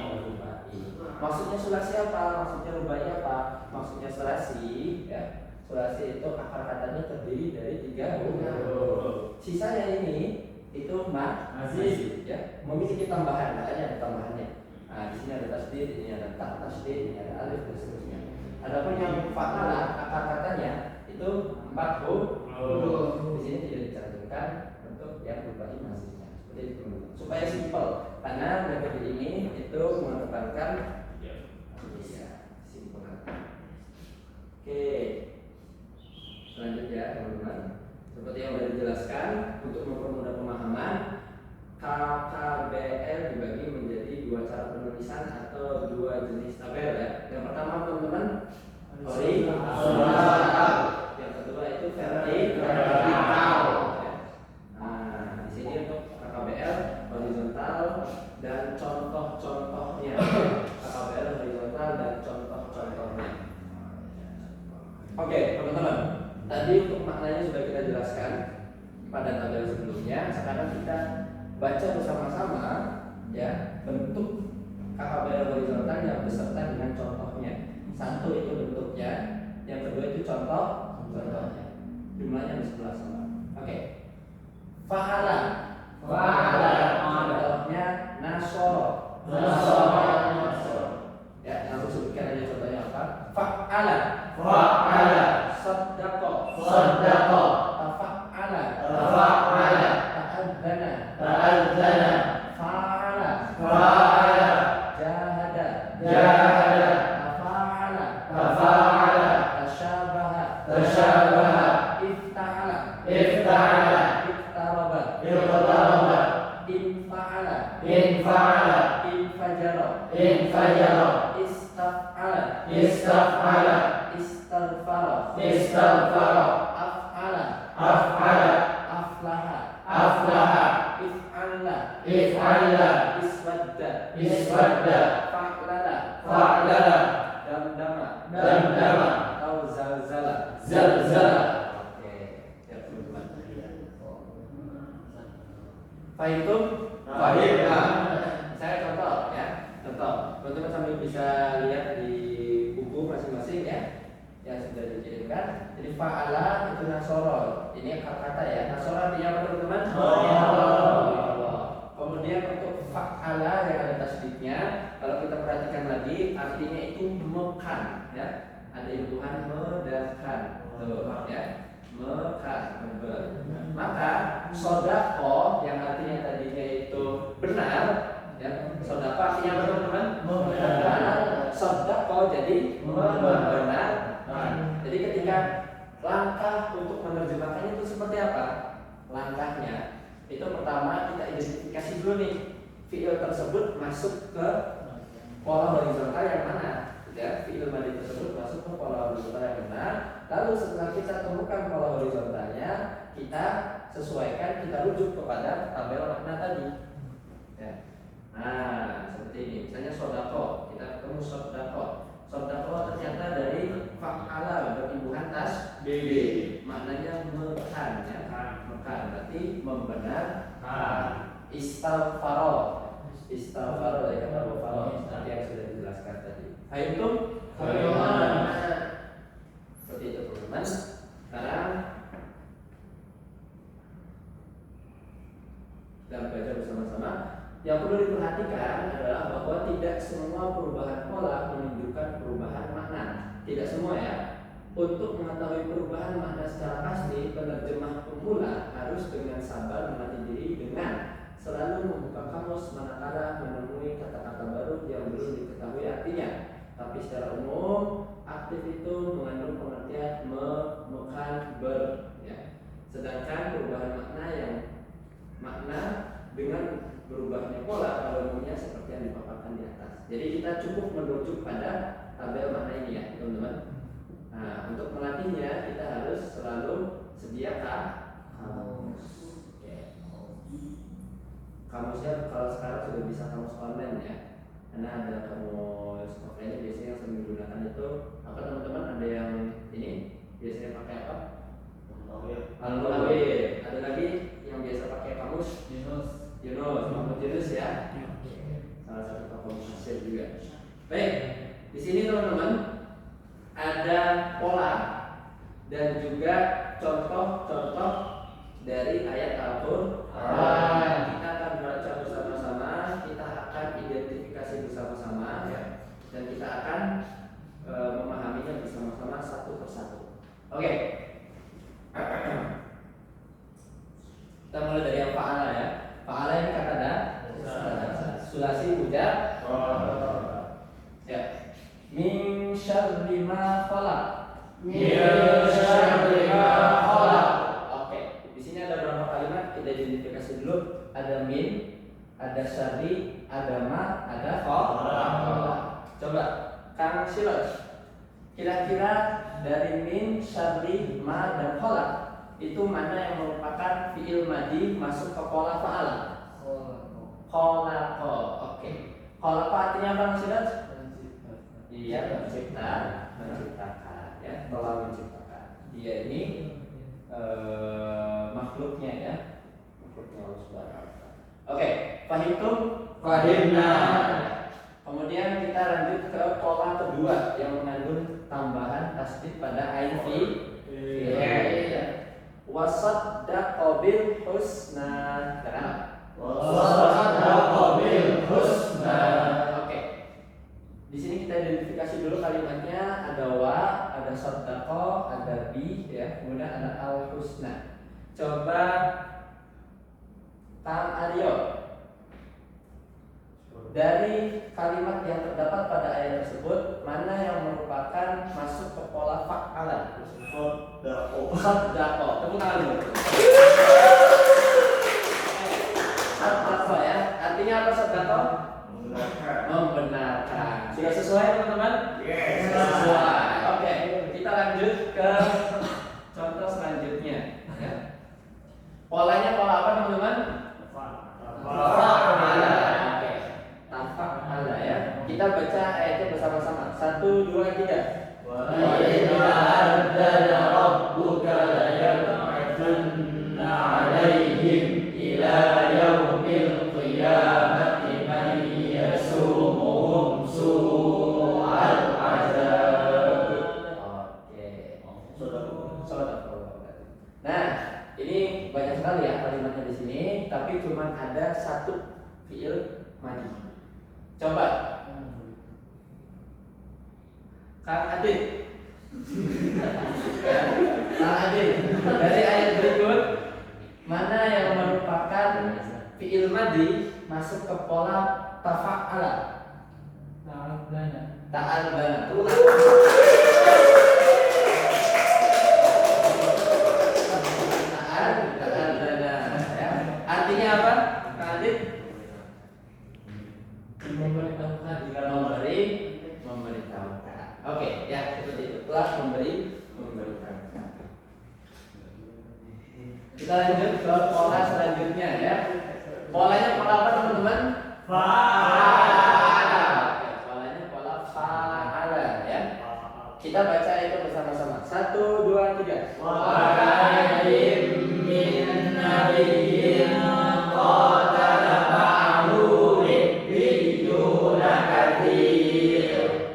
Maksudnya sulasi apa? Maksudnya rubai apa? Maksudnya sulasi, ya. Sulasi itu akar katanya terdiri dari 3 huruf. Sisanya ini itu mazid, ya. Memiliki tambahan, makanya ada tambahannya. Nah, di sini ada tasdid, ini ada tak tasdid, ini ada alif dan seterusnya. Adapun yang fa'ala akar katanya itu 4 huruf. Di sini tidak dicantumkan untuk yang rubai mazidnya. Seperti itu, supaya simpel. Karena metode ini itu mengedepankan simpel. Oke. Selanjutnya teman-teman, seperti yang sudah dijelaskan, untuk mempermudah pemahaman, KKBL dibagi menjadi 2 cara penulisan atau 2 jenis tabel, ya. Yang pertama teman-teman horizontal, yang kedua itu vertikal. Nah, di sini untuk KKBL horizontal dan contoh-contohnya. KKBL horizontal dan contoh-contohnya. Oke, teman-teman. Tadi untuk maknanya sudah kita jelaskan pada tabel sebelumnya. Sekarang kita baca bersama-sama, ya, bentuk KKBL horizontal yang beserta dengan contohnya. 1 itu bentuknya, yang kedua itu contohnya. Jumlahnya ada 11 sama. Oke. Fa'ala. Contohnya nasoro. Ya, langsung sebutkan aja contohnya apa. Fa'ala. Saddaqo. Tafa'ala. Ta'adzana. Fa'ala. Jahada. Tafa'ala. Tasyabaha. Ifta'ala. Iqtaraba. Infa'ala. Infajara. Istaf'ala. Istaghfara. Af'ala. Aflaha. If'alla. Iswadda. Fa'lala. Damdama. Atau zalzala. Oke, ya teman-teman. Fahim? Saya contoh, ya. Teman-teman sambil bisa lihat di buku masing-masing, ya, yang sudah dikirimkan. Jadi fa'ala itu nasoro. Ini kata-kata, ya. Nasoro artinya apa teman-teman? Kemudian untuk fa'ala yang ada tasdidnya, kalau kita perhatikan lagi, artinya itu mekan, ya. Ada imbuhan medakan, ya. Mekan, maka sodako yang artinya tadinya itu benar, ya. Sodako artinya apa teman-teman? Benar. Sodako jadi benar. Jadi ketika langkah untuk menerjemahkannya itu seperti apa? Langkahnya itu pertama kita identifikasi dulu nih, fiil tersebut masuk ke pola horizontal yang mana, ya. Fiil madi tersebut masuk ke pola horizontal yang mana. Lalu setelah kita temukan pola horizontalnya, kita sesuaikan, kita rujuk kepada tabel makna tadi, ya. Nah, seperti ini. Misalnya sodako, kita ketemu sodako. Sodako ternyata dari fa'ala berimbuhan tas BB, maknanya mekan, ya. Mekan berarti membenarkan. Istaghfaro dari kata faro seperti yang sudah dijelaskan. Fahimtum? Fahimna. Seperti itu teman-teman. Sekarang kita baca bersama-sama. Yang perlu diperhatikan adalah bahwa tidak semua perubahan pola menunjukkan perubahan makna. Tidak semua ya. Untuk mengetahui perubahan makna secara pasti, penerjemah pemula harus dengan sabar melatih diri dengan selalu membuka kamus manakala menemui kata-kata baru yang belum diketahui artinya. Tapi secara umum, aktif itu mengandung pengertian mekan ber. Ya. Sedangkan perubahan makna dengan berubahnya pola pada umumnya seperti yang dipaparkan di atas. Jadi kita cukup merujuk pada tabel makna ini ya teman-teman. Nah, untuk melatihnya kita harus selalu sediakan kamus. Kamusnya kalau sekarang sudah bisa kamus online ya, karena ada kamus offline biasanya yang sering digunakan itu apa teman-teman? Ada yang ini biasanya pakai apa? Al-Munawwir. Ada lagi yang biasa pakai kamus Yunus ya. Salah satu tokoh Mesir juga. Baik, di sini teman-teman ada pola dan juga contoh-contoh dari ayat Al-Qur'an. Kita akan baca bersama-sama, kita akan identifikasi bersama-sama ya, dan kita akan memahaminya bersama-sama satu persatu. Oke. Kita mulai dari yang fa'ala ya. Fa'ala ini kata ada sulasi ujar. Ya. Min syarri ma khalaq. Oke, di sini ada berapa kalimat? Kita identifikasi dulu. Ada min, ada syarri, ada ma, ada khalaq. Coba Kang Silaj, kira-kira dari min, syarri, ma, dan khalaq itu mana yang merupakan fi'il madhi masuk ke pola fa'ala? Khalaqa. Oke. Khalaqa artinya apa Kang Silaj? Iya, menciptakan ya, telah menciptakan. Dia ini makhluknya ya, makhluknya Allah Subhanahu wa taala. Oke, fahimtum? Fahimna. Kemudian kita lanjut ke pola kedua yang mengandung tambahan tasdid pada ain fi. Wasaddaqa bil husna. Wasaddaqa bil husna. Di sini kita identifikasi dulu kalimatnya, ada wa, ada sadaqah, ada bi ya, kemudian ada al husna. Coba Kang Aryo, dari kalimat yang terdapat pada ayat tersebut, mana yang merupakan masuk ke pola fa'ala? Sadaqah. Tepuk tangan dulu. Sadaqah ya. Artinya apa sadaqah? Membenarkan. Sudah sesuai teman-teman? Yes. Sesuai. Oke, kita lanjut ke contoh selanjutnya. Ya. Polanya pola apa teman-teman? Tafa'ala. Oke. Tafa'ala ya. Kita baca ayatnya bersama-sama. 1, 2, 3. Wa idza adzana rabbuka la yab'atsanna 'alaihim ila yaumil qiyamati man yasumuhum su'al azab. Nah, ini banyak sekali ya kalimatnya di sini, tapi cuma ada satu fiil madhi. Coba Kang Adit. Kang Adit, dari ayat berikut mana yang merupakan fiil madhi masuk ke pola tafa'ala? Ta'albana. Ta'albana. Ya. Artinya apa? Kang Adit? Memberitahukan. Oke, ya seperti itu. Telah memberitahukan. Kita lanjut ke pola selanjutnya ya. Polanya pola apa teman-teman? Fa'ala. Polanya pola fa'ala ya. Kita baca itu bersama-sama. 1, 2, 3. Wa'alim min nabiyyin qatala ma'ahu ribbiyuna katsir.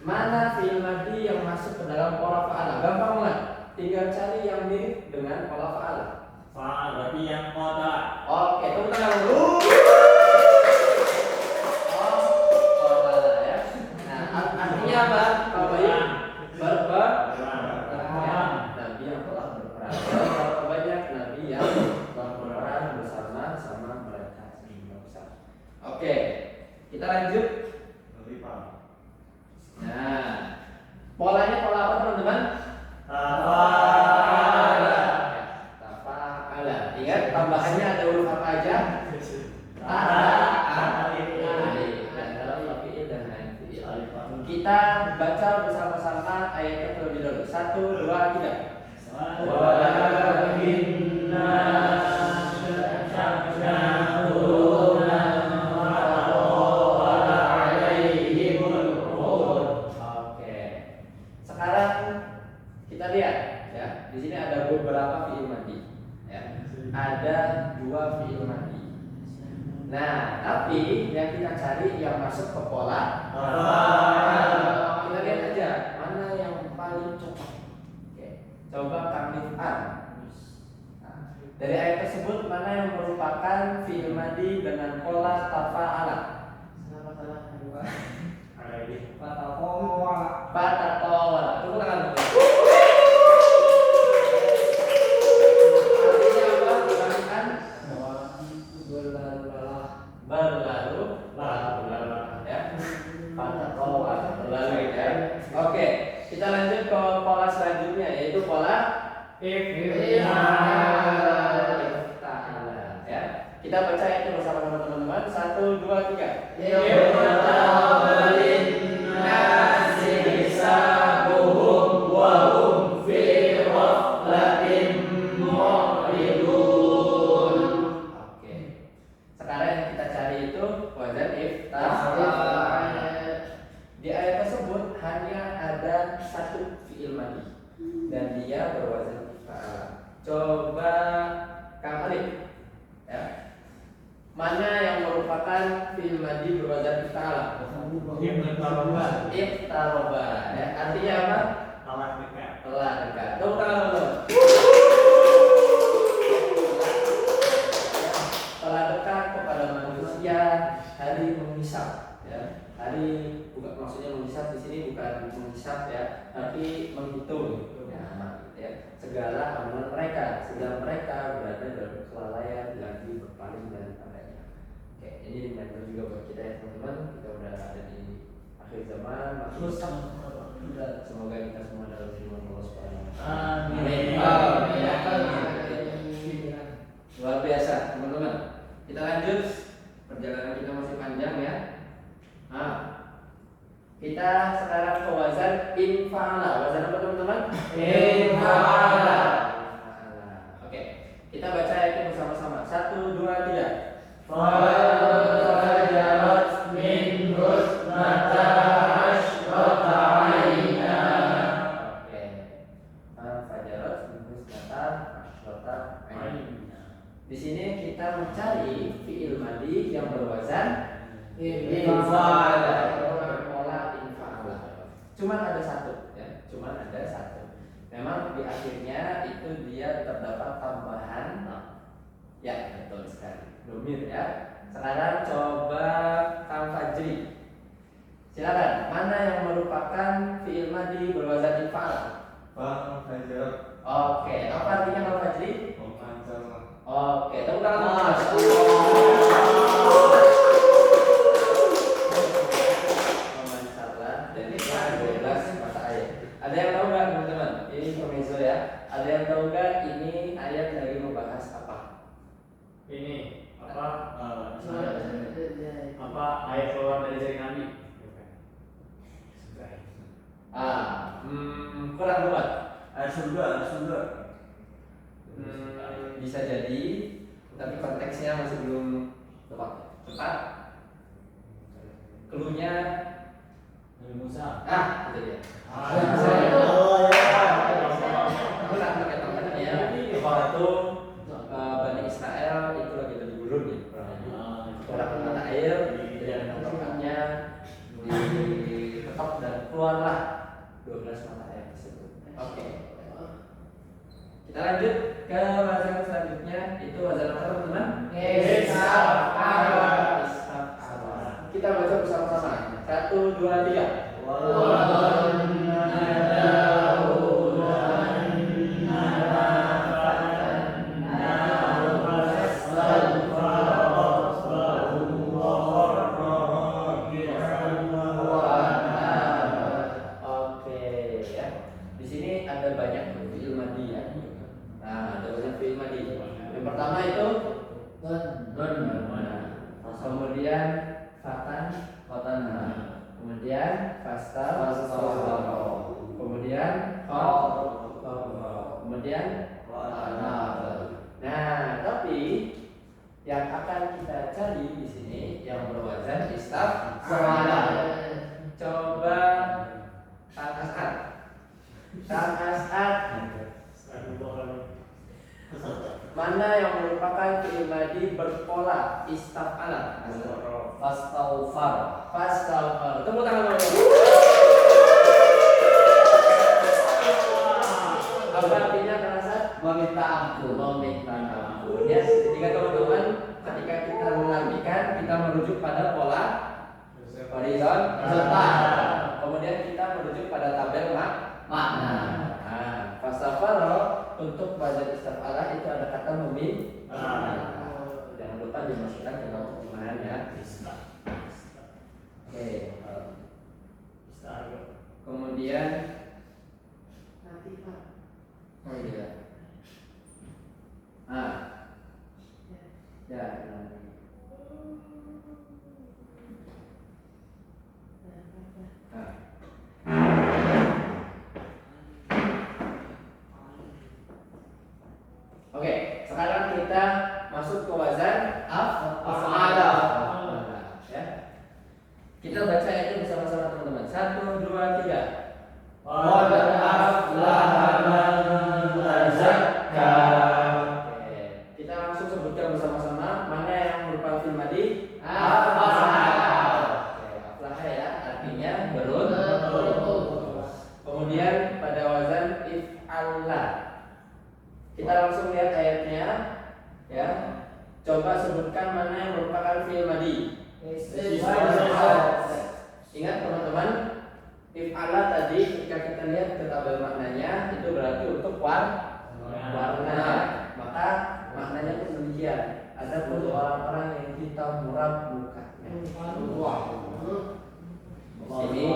Mana fi'il madhi yang masuk ke dalam pola fa'ala? Gampang banget. Tinggal cari yang mirip dengan pola fa'ala. Fa'al berarti yang qala. Oke, tepuk tangan dulu. Oh, qala ya. Nah, artinya apa? Kalau Bayu berperang. Ya, Nabi yang telah berperang. Berapa banyak Nabi yang berperang bersama mereka? Oke, kita lanjut. Nah, polanya pola apa teman-teman? Tafa'ala. Tafa'ala. Ingat tambahannya ada huruf apa aja? Kita baca bersama-sama ayatnya terlebih dahulu. 1, 2, 3. Walakinna syaknahuna fatawala alaihimul qur. Oke. Sekarang kita lihat ya. Di sini ada beberapa fi'il madhi. Ya. Ada 2 fi'il madhi. Nah, tapi yang kita cari yang masuk ke pola kita lihat aja mana yang paling cepat. Oke. Coba kami dari ayat tersebut mana yang merupakan fi'il madhi dengan pola tafa'ala? Fatatawala. Tepuk tangan. Artinya apa? Bukan berlalu ya. Fatatawala berlalu ya. Oke, kita lanjut ke pola selanjutnya yaitu pola ifta'ala ya. Kita baca itu bersama-sama teman-teman. 1, 2, 3. Di ayat tersebut hanya ada 1 fi'il madhi dan dia berwazan fa'ala. Coba Kang Alif ya. Mana yang merupakan fi'il madhi berwazan fa'ala? Iqtaraba ya. Artinya apa? Telah dekat. Telah dekat. Tepuk tangan teman-teman. Telah dekat kepada manusia hari menghisab ya. Hari bukan maksudnya menghisab di sini bukan menghisab ya, tapi menghitung ya, segala amalan mereka sehingga mereka berada dalam kelalaian lagi berpaling dari padanya. Oke, ini reminder juga buat kita ya teman-teman. Kita udah ada di akhir zaman, semoga kita semua dalam firman Allah Subhanahu wa taala. Amin. Luar biasa teman-teman. Kita lanjut, perjalanan kita masih panjang ya. Nah, kita sekarang ke wazan infa'ala. Wazan apa teman-teman? Infa'ala. Oke, kita baca itu bersama-sama. 1, 2, 3. Fajarat min husnata asyrata aina. Oke. Fajarat min husnata asyrata aina. Di sini kita mencari fi'il madhi yang berwazan infa'ala. Cuman ada 1 ya, cuman ada 1. Memang di akhirnya itu dia terdapat tambahan ya, betul sekali. Domir ya. Sekarang coba Kang Fajri. Silakan, mana yang merupakan fi'il madhi berwazan infa'ala? Fajarat. Oke, apa artinya Kang Fajri? Memancarlah. Oke, tepuk tangan. Ada yang tahu nggak teman-teman? Ini intermezzo ya. Ada yang tahu nggak ini ayat lagi membahas apa? Ini apa ayat keluar dari jari Nabi? Kurang tepat. Surga. Bisa jadi, tapi konteksnya masih belum tepat. Cluenya Nabi Musa. itu dia. Waktu Bani Israel itu lagi ada di gurun nih, kurang mata air dan tempatnya diketok dan dan keluarlah 12 mata ayat tersebut. Oke. Kita lanjut ke wazan selanjutnya, itu wazan apa teman-teman? Istaf'ala. Istaf'ala. Kita baca bersama-sama. 1, 2, 3. Kemudian fatan, kemudian fastal, kemudian kemudian nah, tapi yang akan kita cari di sini yang berwazan istaf'ala. Coba Kang As'ad, mana yang merupakan fi'il madhi berpola istaf'ala? Fastaghfar. Tepuk tangan dulu. Apa artinya Kang As'ad? Meminta ampun. Meminta ampun. Ya, ketika teman-teman ketika kita mengartikan, kita merujuk pada pola horizontal. Kemudian kita merujuk pada tabel Makna. Nah, fastaghfara untuk wazan istaf'ala itu ada kata meminta. Jangan lupa dimasukkan ke dalam terjemahan ya. Oke. Kemudian oh iya. Ya. Oke, sekarang kita masuk ke wazan af'ala. Ya. Kita baca ayatnya bersama-sama teman-teman. 1, 2, 3. Qad aflaha man tazakka. Oke, kita langsung sebutkan bersama-sama mana yang merupakan fi'il madhi. Aflaha. Oke, aflaha ya, artinya beruntung. Kemudian pada wazan if'ala. Kita langsung lihat ayatnya ya. Coba sebutkan mana yang merupakan fi'il madhi. Ingat teman-teman, if'ala tadi ketika kita lihat ke tabel maknanya itu berarti untuk warna. Maka maknanya pun demikian. Ada pun orang-orang yang hitam muram mukanya. Ini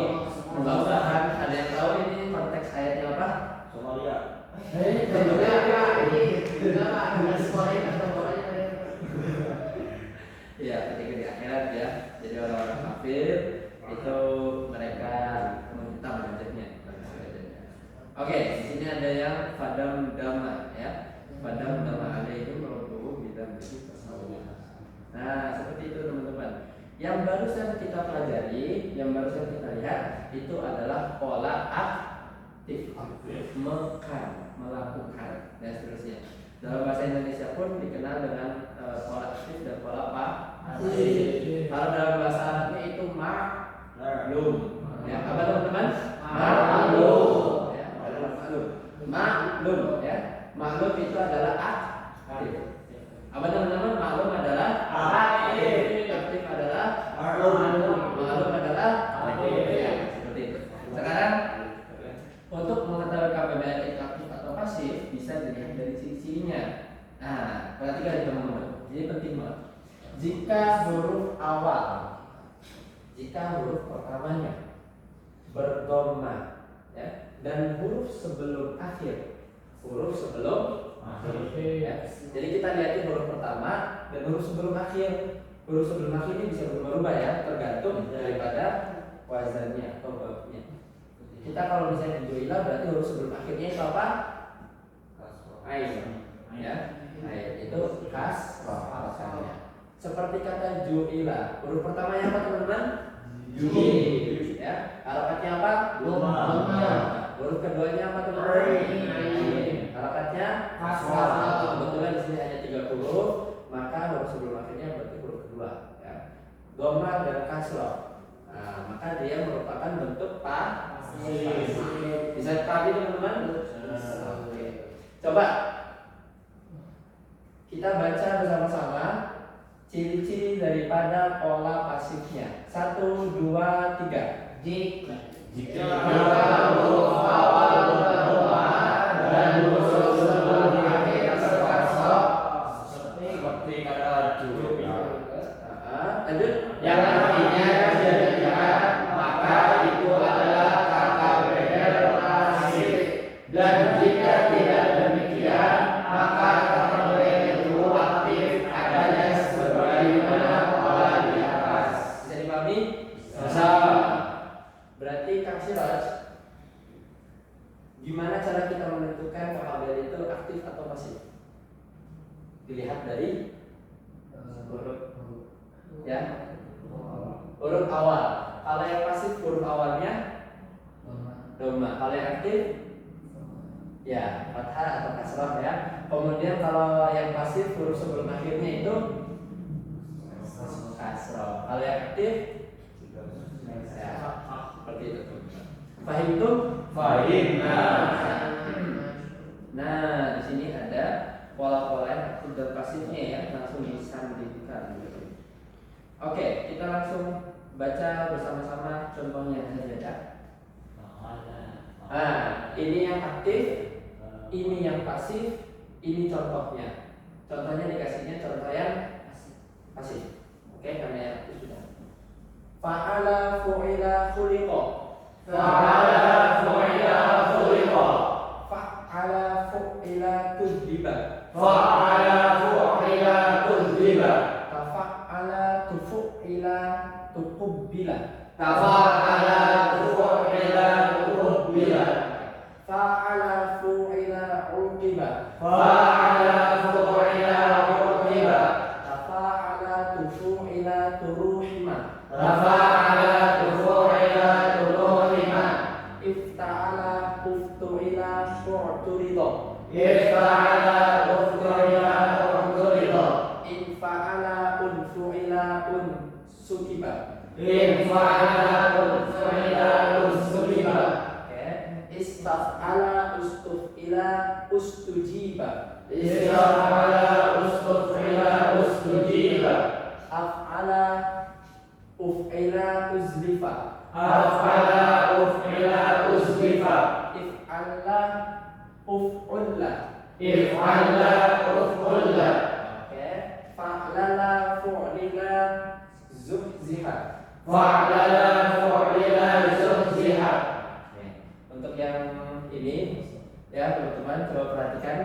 mudah-mudahan ada yang tahu ini konteks ayatnya apa? Somalia. Iya, ketika di akhirat ya. Jadi orang-orang kafir itu mereka menghitam wajahnya. Oke, di sini ada yang fadam dama ya. Fadam dama alaihim rabbuhum bidam bihi tasawwuf. Nah, seperti itu teman-teman. Yang barusan kita pelajari, yang barusan kita lihat itu adalah pola aktif, melakukan dan seterusnya. Dalam bahasa Indonesia pun dikenal dengan pola aktif dan pola pasif. Kalau dalam bahasa Arabnya itu ma'lum. Ya, apa teman-teman? Ma'lum. Ya, ma'lum ya. Ma'lum itu adalah aktif. Apa teman-teman? Ma'lum adalah aktif. Aktif adalah ma'lum adalah aktif. Ya, seperti itu. Sekarang untuk mengetahui KPBR itu aktif atau pasif bisa dilihat dari ciri-cirinya. Nah, perhatikan teman-teman. Ini penting banget. Jika huruf awal, jika huruf pertamanya berdhamma, ya, dan huruf sebelum akhir, ya. Jadi kita lihat huruf pertama dan huruf sebelum akhir. Huruf sebelum akhir ini bisa berubah-ubah ya, tergantung daripada wazannya atau babnya. Kita kalau misalnya ju'ila berarti huruf sebelum akhirnya itu apa? Ain, ya. Ain itu kasrah alasannya. Seperti kata ju'ila, huruf pertamanya apa teman-teman? Ju, ya. Harokatnya apa? Huruf keduanya apa teman-teman? Harokatnya kasrah. Kebetulan di sini hanya 3 huruf, maka huruf sebelum akhirnya berarti huruf kedua, ya. Dhamma dan kasrah. Nah, maka dia merupakan bentuk pasif. Bisa dipahami teman-teman? Oke. Coba kita baca bersama-sama ciri-ciri daripada pola pasifnya. 1, 2, 3. Jika huruf awal berubah dan huruf sebelum akhir terkasar seperti kata dulu. Lanjut. Yang artinya jadikan maka itu adalah kata pasif. Dan jika tidak demikian maka kata itu aktif adanya sebagaimana pola di atas. Bisa dipahami? Sama. Berarti Kang Siraj, gimana cara kita menentukan apabila itu aktif atau pasif? Dilihat dari huruf awal. Kalau yang pasif huruf awalnya doma. Kalau yang aktif ya fathah atau kasrah ya. Kemudian kalau yang pasif huruf sebelum akhirnya itu kasrah. Kalau yang aktif ya seperti itu. Paham itu? Fahimna. Nah, di sini ada pola-pola yang aktif dan pasifnya ya, langsung disandingkan. Oke, kita langsung baca bersama-sama contohnya saja ya. Nah, ini yang aktif, ini yang pasif, ini contohnya. Contohnya dikasihnya contoh yang pasif. Oke, karena yang aktif sudah. Fa'ala fu'ila khuliqa. Fa'ala fu'ila khuliqa. Fa'ala fu'ila kudziba. Fa'ala fu'ila kudziba. Tafa'ala tufu'ila tuqubbila. Tafa'ala fu'ila kubbila. Fa'ala fu'ila uqiba. Fa'ala fu'ila uqiba. Tafa'ala tufu'ila turuhima. Tafa'ala fu'ila turuhima. Ifta'ala uftu'ila fu'turida. Ifta'ala fu'ila turuhima. Infa'ala unfu'ila unsukiba. Infa'ala fu'ila usuliba. Oke. Istaf'ala ustuf'ila ustujiba. Istafa'ala ustuf'ila ustujiba. Af'ala uf'ila uzlifa. Af'ala uf'ila uzlifa. If'ala uf'ulla. If'ala uf'ulla. Oke. Fa'lala fu'lila zuhziha. Fa'lala fu'lila zuhziha. Oke. Untuk yang ini ya teman-teman coba perhatikan.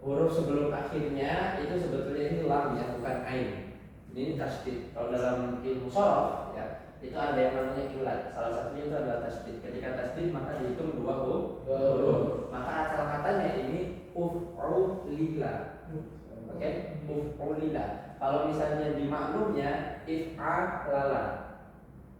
Huruf sebelum akhirnya itu sebetulnya ini lam ya, bukan ain. Ini tasdid. Kalau dalam ilmu shorof ya, itu ada yang namanya ilat. Salah satunya itu adalah tasdid. Ketika tasdid maka dihitung 2 huruf. Maka asal katanya ini uf'ulila. Oke, uf'ulila. Kalau misalnya di maklumnya if'alala.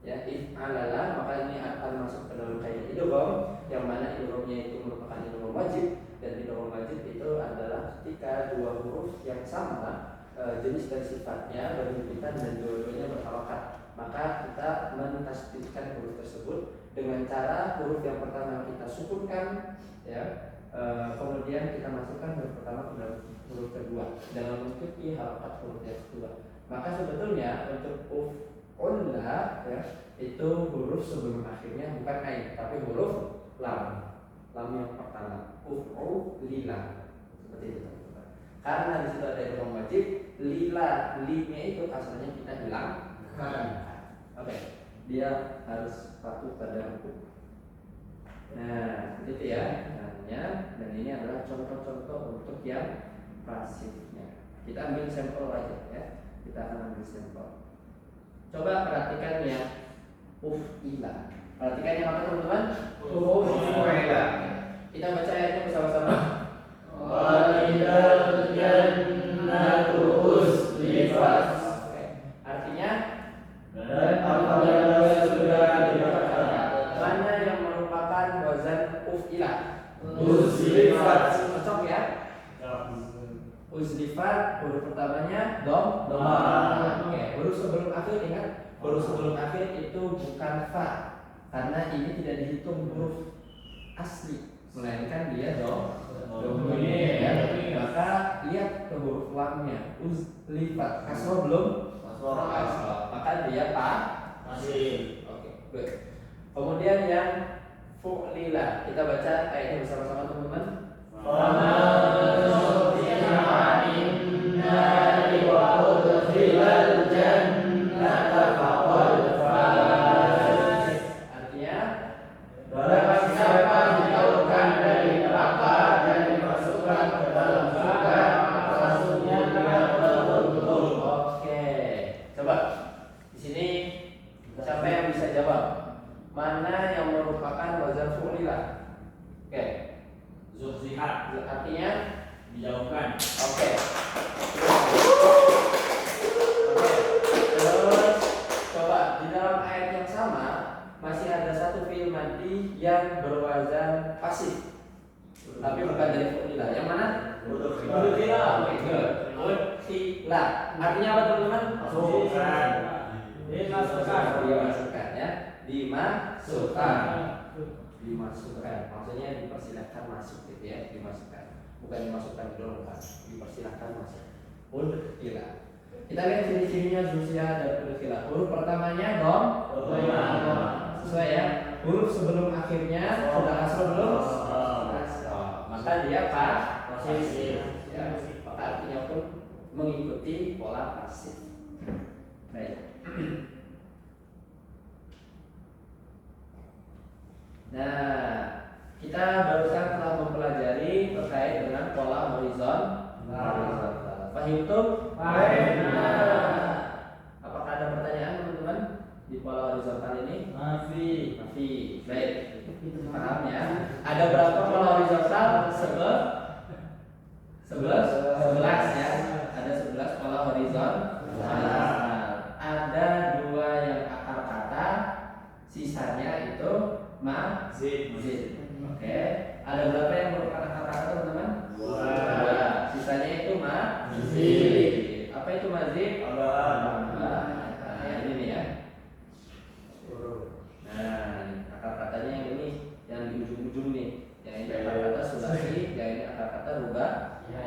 Ya, if'alala maka ini akan masuk ke dalam kaidah idgham yang mana idghamnya itu merupakan idgham wajib, dan idgham wajib itu adalah ketika dua huruf yang sama jenis dan sifatnya berhimpitan dan dua-duanya berharokat, maka kita mentasdidkan huruf tersebut dengan cara huruf yang pertama kita sukunkan ya, kemudian kita masukkan huruf pertama ke dalam huruf kedua dengan mengikuti harokat huruf yang kedua. Maka sebetulnya untuk uf'ulla ya, itu huruf sebelum akhirnya bukan ain tapi huruf lam yang pertama, uf'ulila, seperti itu. Karena di situ ada idgham wajib, lila, li-nya itu asalnya kita hilang. Oke, dia harus patuh pada hukum. Nah, seperti itu ya. Dan ini adalah contoh-contoh untuk yang pasifnya. Kita ambil sampel aja ya. Kita akan ambil sampel. Coba perhatikan yang uf'ila. Perhatikan yang apa teman-teman? Uf'ila. Kita baca ayatnya bersama-sama. Walidal jannatu uzlifat. Artinya Dan apabila sudah dikatakan mana yang merupakan wazan uf'ila? uzlifat. Cocok ya? Uzlifat huruf pertamanya dom. Doma. Oke, huruf sebelum akhir ingat Huruf sebelum akhir itu bukan fa, karena ini tidak dihitung huruf asli, melainkan dia domir ya. Maka lihat ke huruf lamnya, uzlifat, kasroh belum? Kasroh. Maka dia pa Masih. Oke, good. Kemudian yang fu'lila, kita baca ayatnya bersama-sama teman-teman. Artinya Barang siapa dijauhkan dari neraka dan dimasukkan ke dalam surga, maksudnya dia betul-betul. Oke, coba di sini siapa yang bisa jawab? Mana yang merupakan wazan fu'lila? Oke, Zuhzihat artinya dijauhkan. oke. Terus coba di dalam ayat yang sama masih ada satu fi'il madhi yang berwazan pasif, tapi bukan dari fu'lila. Yang mana? Udkhila. Oke, good. Udkhila. Artinya apa teman-teman? Masukkan. Dimasukkan. Dimasukkan ya. Dimasukkan. Dimasukkan. Maksudnya dipersilahkan masuk gitu ya. Dimasukkan. Bukan dimasukkan ke dalam kelas. Dipersilahkan masuk. Udkhila. Kita lihat ciri-cirinya Zuhziha dan Udkhila. Huruf pertamanya dom. Sesuai ya. Huruf sebelum akhirnya sudah kasroh belum? Kasroh. Maka dia pasif. Ya. Maka artinya pun mengikuti pola pasif. Baik. Nah, kita barusan telah mempelajari terkait dengan pola horizontal. Fahimtum? Apakah ada pertanyaan teman-teman di pola horizontal ini? Masih. Masih. Baik. Paham ya? Ada berapa pola horizontal? 11 ya. Ada 11 pola horizontal. Ada 2 yang akar kata, sisanya itu mazid. Oke. Ada berapa yang merupakan akar kata teman-teman? 2. Sisanya itu mazid. Apa itu mazid? Nah, ini nih ya. Nah, akar katanya yang ini, yang di ujung-ujung nih. Yang ini akar kata sulasi, yang ini akar kata rubah. Oke.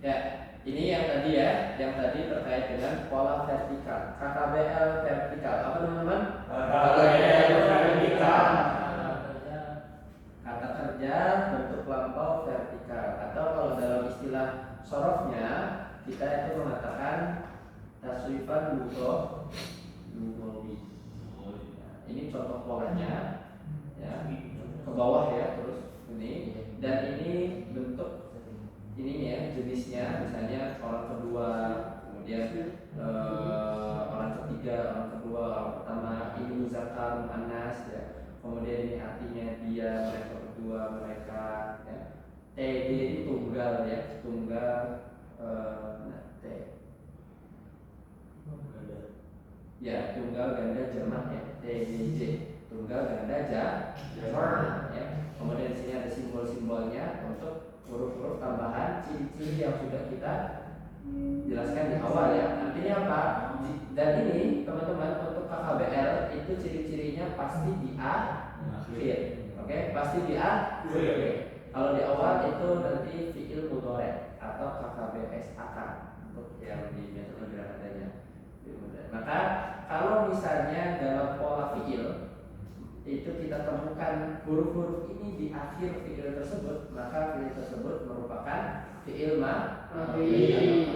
Ya, ini yang tadi ya, yang tadi terkait dengan pola vertikal. KKBL vertikal. Apa teman-teman? vertikal. Kata kerja bentuk lampau vertikal. Atau kalau dalam istilah sorofnya kita itu mengatakan taswifan lugawi. Ini contoh polanya, ya, ke bawah ya, terus ini, dan ini bentuk ininya jenisnya, misalnya orang kedua, kemudian orang ketiga, orang kedua, orang pertama, ini muzakkar muannas ya, kemudian ini artinya dia, mereka berdua, mereka ya. TD ini tunggal ya, tunggal T ya, tunggal ganda jamak ya, TDJ, tunggal ganda jamak ya. Kemudian di sini ada simbol-simbolnya untuk huruf-huruf tambahan, ciri-ciri yang sudah kita jelaskan di awal ya. Artinya apa? Dan ini teman-teman untuk KKBL itu ciri-cirinya pasti di akhir. Oke, pasti di akhir. Kalau di awal itu nanti fi'il mudhari atau KKBS akar untuk yang di metode gerakannya. Maka kalau misalnya dalam pola fi'il itu kita temukan huruf-huruf ini di akhir fi'il tersebut, maka fi'il tersebut merupakan fi'il madhi.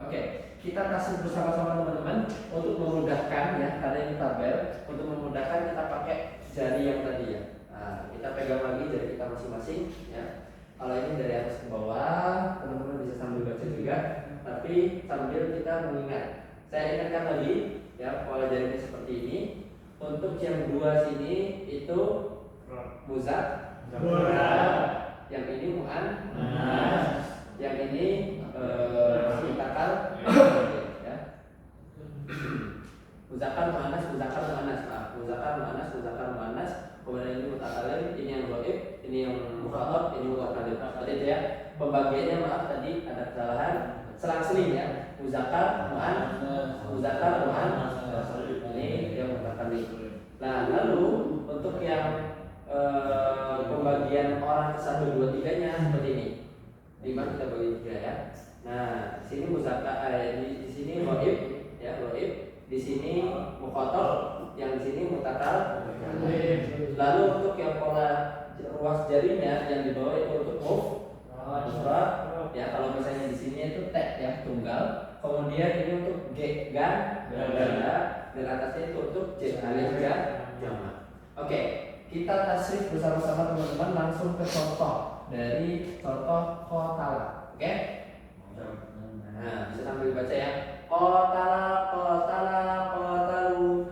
Oke, kita kasih bersama-sama teman-teman untuk memudahkan ya, karena ini tabel, untuk memudahkan kita pakai jari yang tadi ya. Nah, kita pegang lagi jari kita masing-masing ya. Kalau ini dari atas ke bawah, teman-teman bisa sambil baca juga, tapi sambil kita mengingat. Saya ingatkan lagi ya, pola jarinya seperti ini. Untuk yang 2 sini itu yang ini mu'annas, yang ini mutakal ya. Muzakkar mu'annas, muzakkar mu'annas, muzakkar mu'annas, muzakkar mu'annas. Kemudian ini mutakalim, ini yang dhaif, ini yang mukhatab, ini mutakallim. Seperti itu ya. Pembagiannya maaf tadi ada kesalahan. Selang-seling ya. Muzakkar, mu'an. Ini yang mutakallim. Nah, lalu untuk yang pembagian orang ke 1, 2, 3-nya seperti ini. 5 kita bagi 3 ya. Nah, di sini muzakkar, di sini ghaib ya, ghaib. Di sini mukhatab, yang di sini mutakal. Lalu untuk yang pola ruas jarinya yang di bawah itu untuk mufrad ya. Kalau misalnya di sini itu tek ya, tunggal. Kemudian ini untuk ganda, dan atasnya itu untuk alif jamak. Oke, kita tasrif bersama-sama teman-teman langsung ke contoh dari contoh qatala. Oke? Nah, bisa sambil dibaca ya. Qatala, qatalu.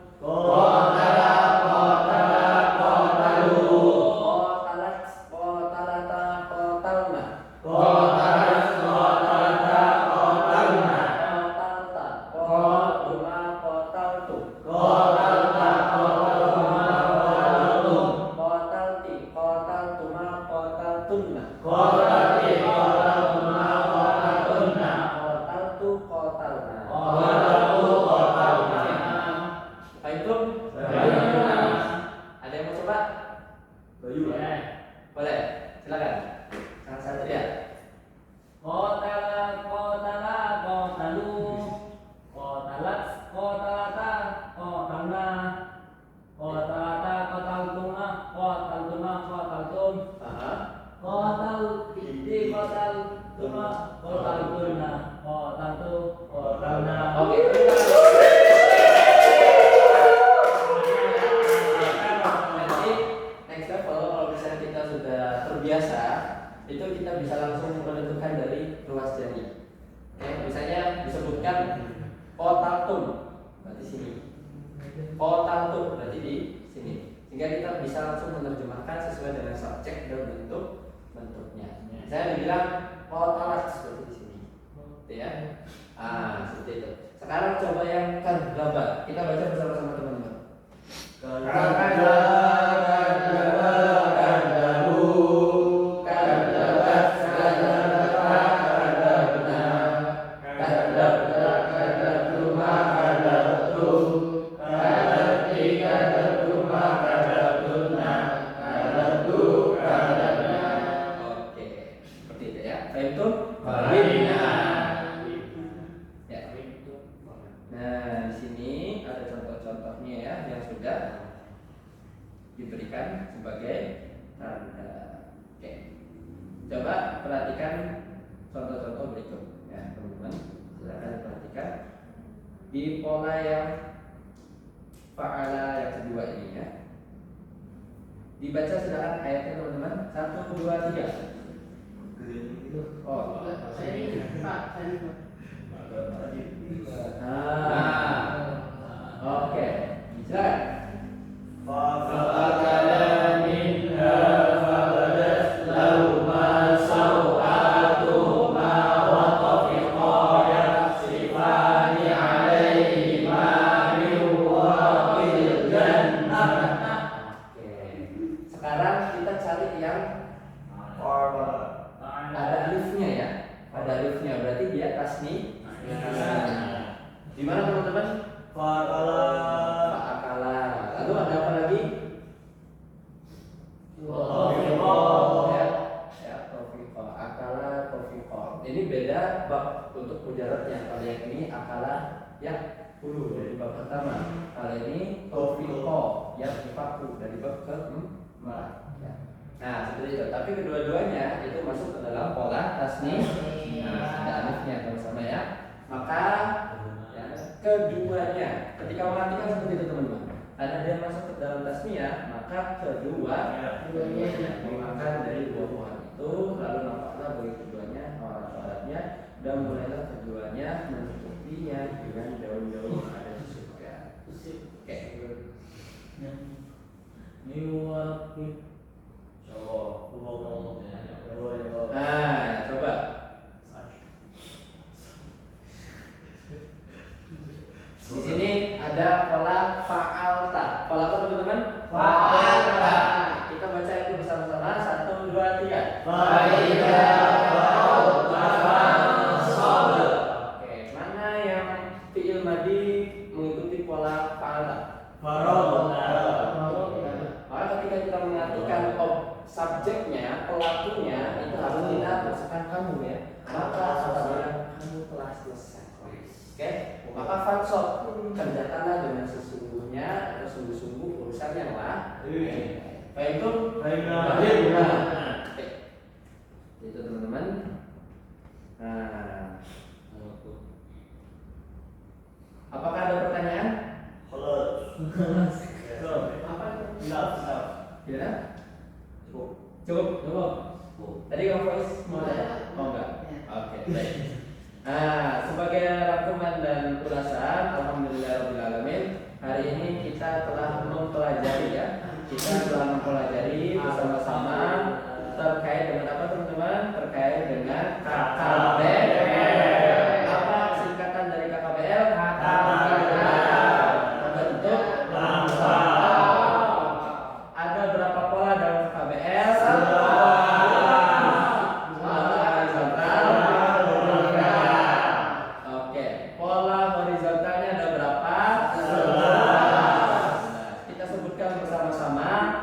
Pola apa teman-teman? Fa'alta. Kita baca itu bersama-sama. 1, fi'il madi mengikuti pola fa'ala. Maka ketika kita mengartikan subjeknya, pelakunya itu harus kita masukkan kamu ya. Maka sebenarnya kamu telah selesai. Oke, maka fansop kerjakanlah dengan sesungguhnya atau sungguh-sungguh urusannya lah. Baik itu, itu teman-teman. Nah, apakah ada pertanyaan? Apa itu? Ya? Cukup. Tadi kamu voice mau tanya? Oh enggak. Oke, baik. Nah, sebagai rangkuman dan ulasan, alhamdulillahirobbilalamin, hari ini kita telah mempelajari ya. Kita telah mempelajari bersama-sama terkait dengan apa teman-teman? Terkait dengan KKBL. Apa singkatan dari KKBL? Bentuk bangsa. Ada berapa pola dalam KKBL? Oke, pola horizontalnya ada berapa? 11. Kita sebutkan bersama-sama.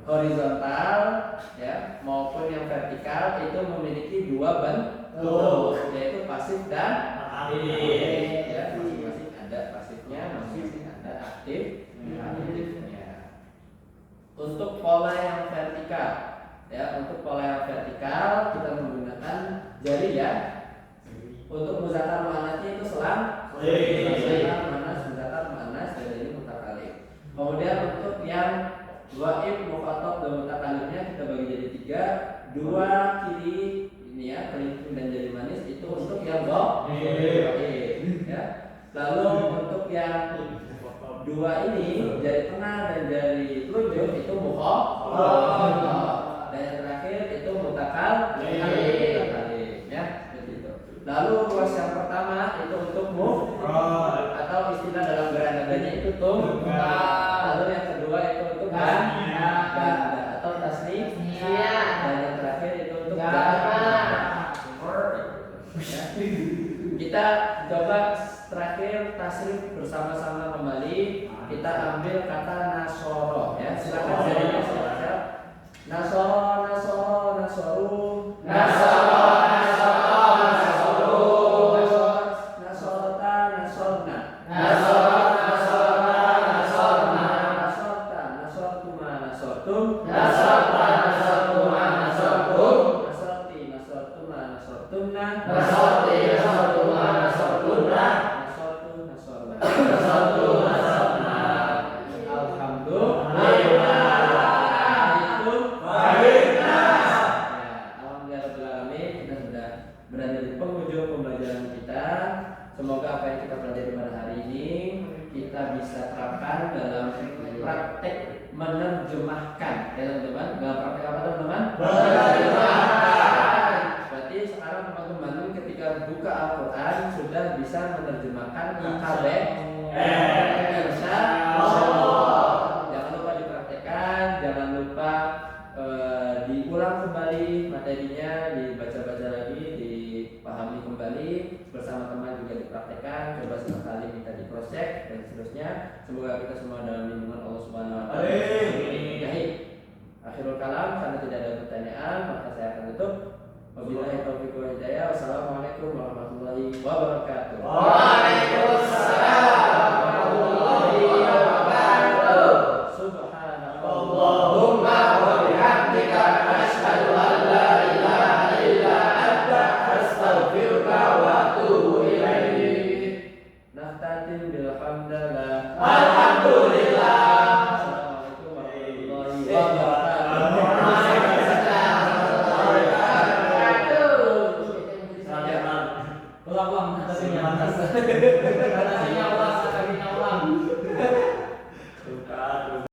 Horizontal ya maupun yang vertikal itu memiliki dua bentuk yaitu pasif dan aktif ya, masing-masing ada pasifnya, masing-masing ada aktifnya. Untuk pola yang vertikal ya, untuk pola yang vertikal kita menggunakan jari ya. Untuk muzakkar muannats itu muzakkar muannats dari ini mutakallim. Kemudian untuk yang Waib, mufathab dan mutakalimnya kita bagi jadi 3. 2 kiri ini ya, kelingking dan jari manis itu untuk yang ya. Lalu untuk yang 2 ini jari tengah dan jari telunjuk itu mukhatab. Dan yang terakhir itu mutakalim ya, seperti itu. Lalu ruas yang pertama itu untuk mufrad atau istilah dalam gerakannya itu lalu yang kedua itu untuk ganda atau tasnif dan yang terakhir itu untuk jamak. Kita coba terakhir tasrif bersama-sama kembali. Kita ambil kata nasoro ya. Silakan jadinya siap-siap. Nasoro, nasoru, nasorota, nasorna, berada di penghujung pembelajaran kita. Semoga apa yang kita pelajari pada hari ini kita bisa terapkan dalam praktek menerjemahkan ya teman-teman. Dalam praktek apa teman-teman? Menerjemahkan. Berarti sekarang teman-teman ketika buka Al-Quran sudah bisa menerjemahkan KKBL. Jangan lupa dipraktekkan, jangan lupa diulang kembali materinya, dibaca-baca lagi, dipahami kembali bersama teman, juga dipraktekkan, coba sekali minta di cross check dan seterusnya. Semoga kita semua dalam lindungan Allah Subhanahu wa taala. Akhirul kalam, karena tidak ada pertanyaan maka saya akan tutup. Wabillahi taufiq wal hidayah. Wassalamualaikum warahmatullahi wabarakatuh. Waalaikumsalam warahmatullahi wabarakatuh. Subhanallahumma wa bihamdika asyhadu an la ilaha illa anta astaghfiruka wa atubu ilaik. Naftatin bil hamdalillah.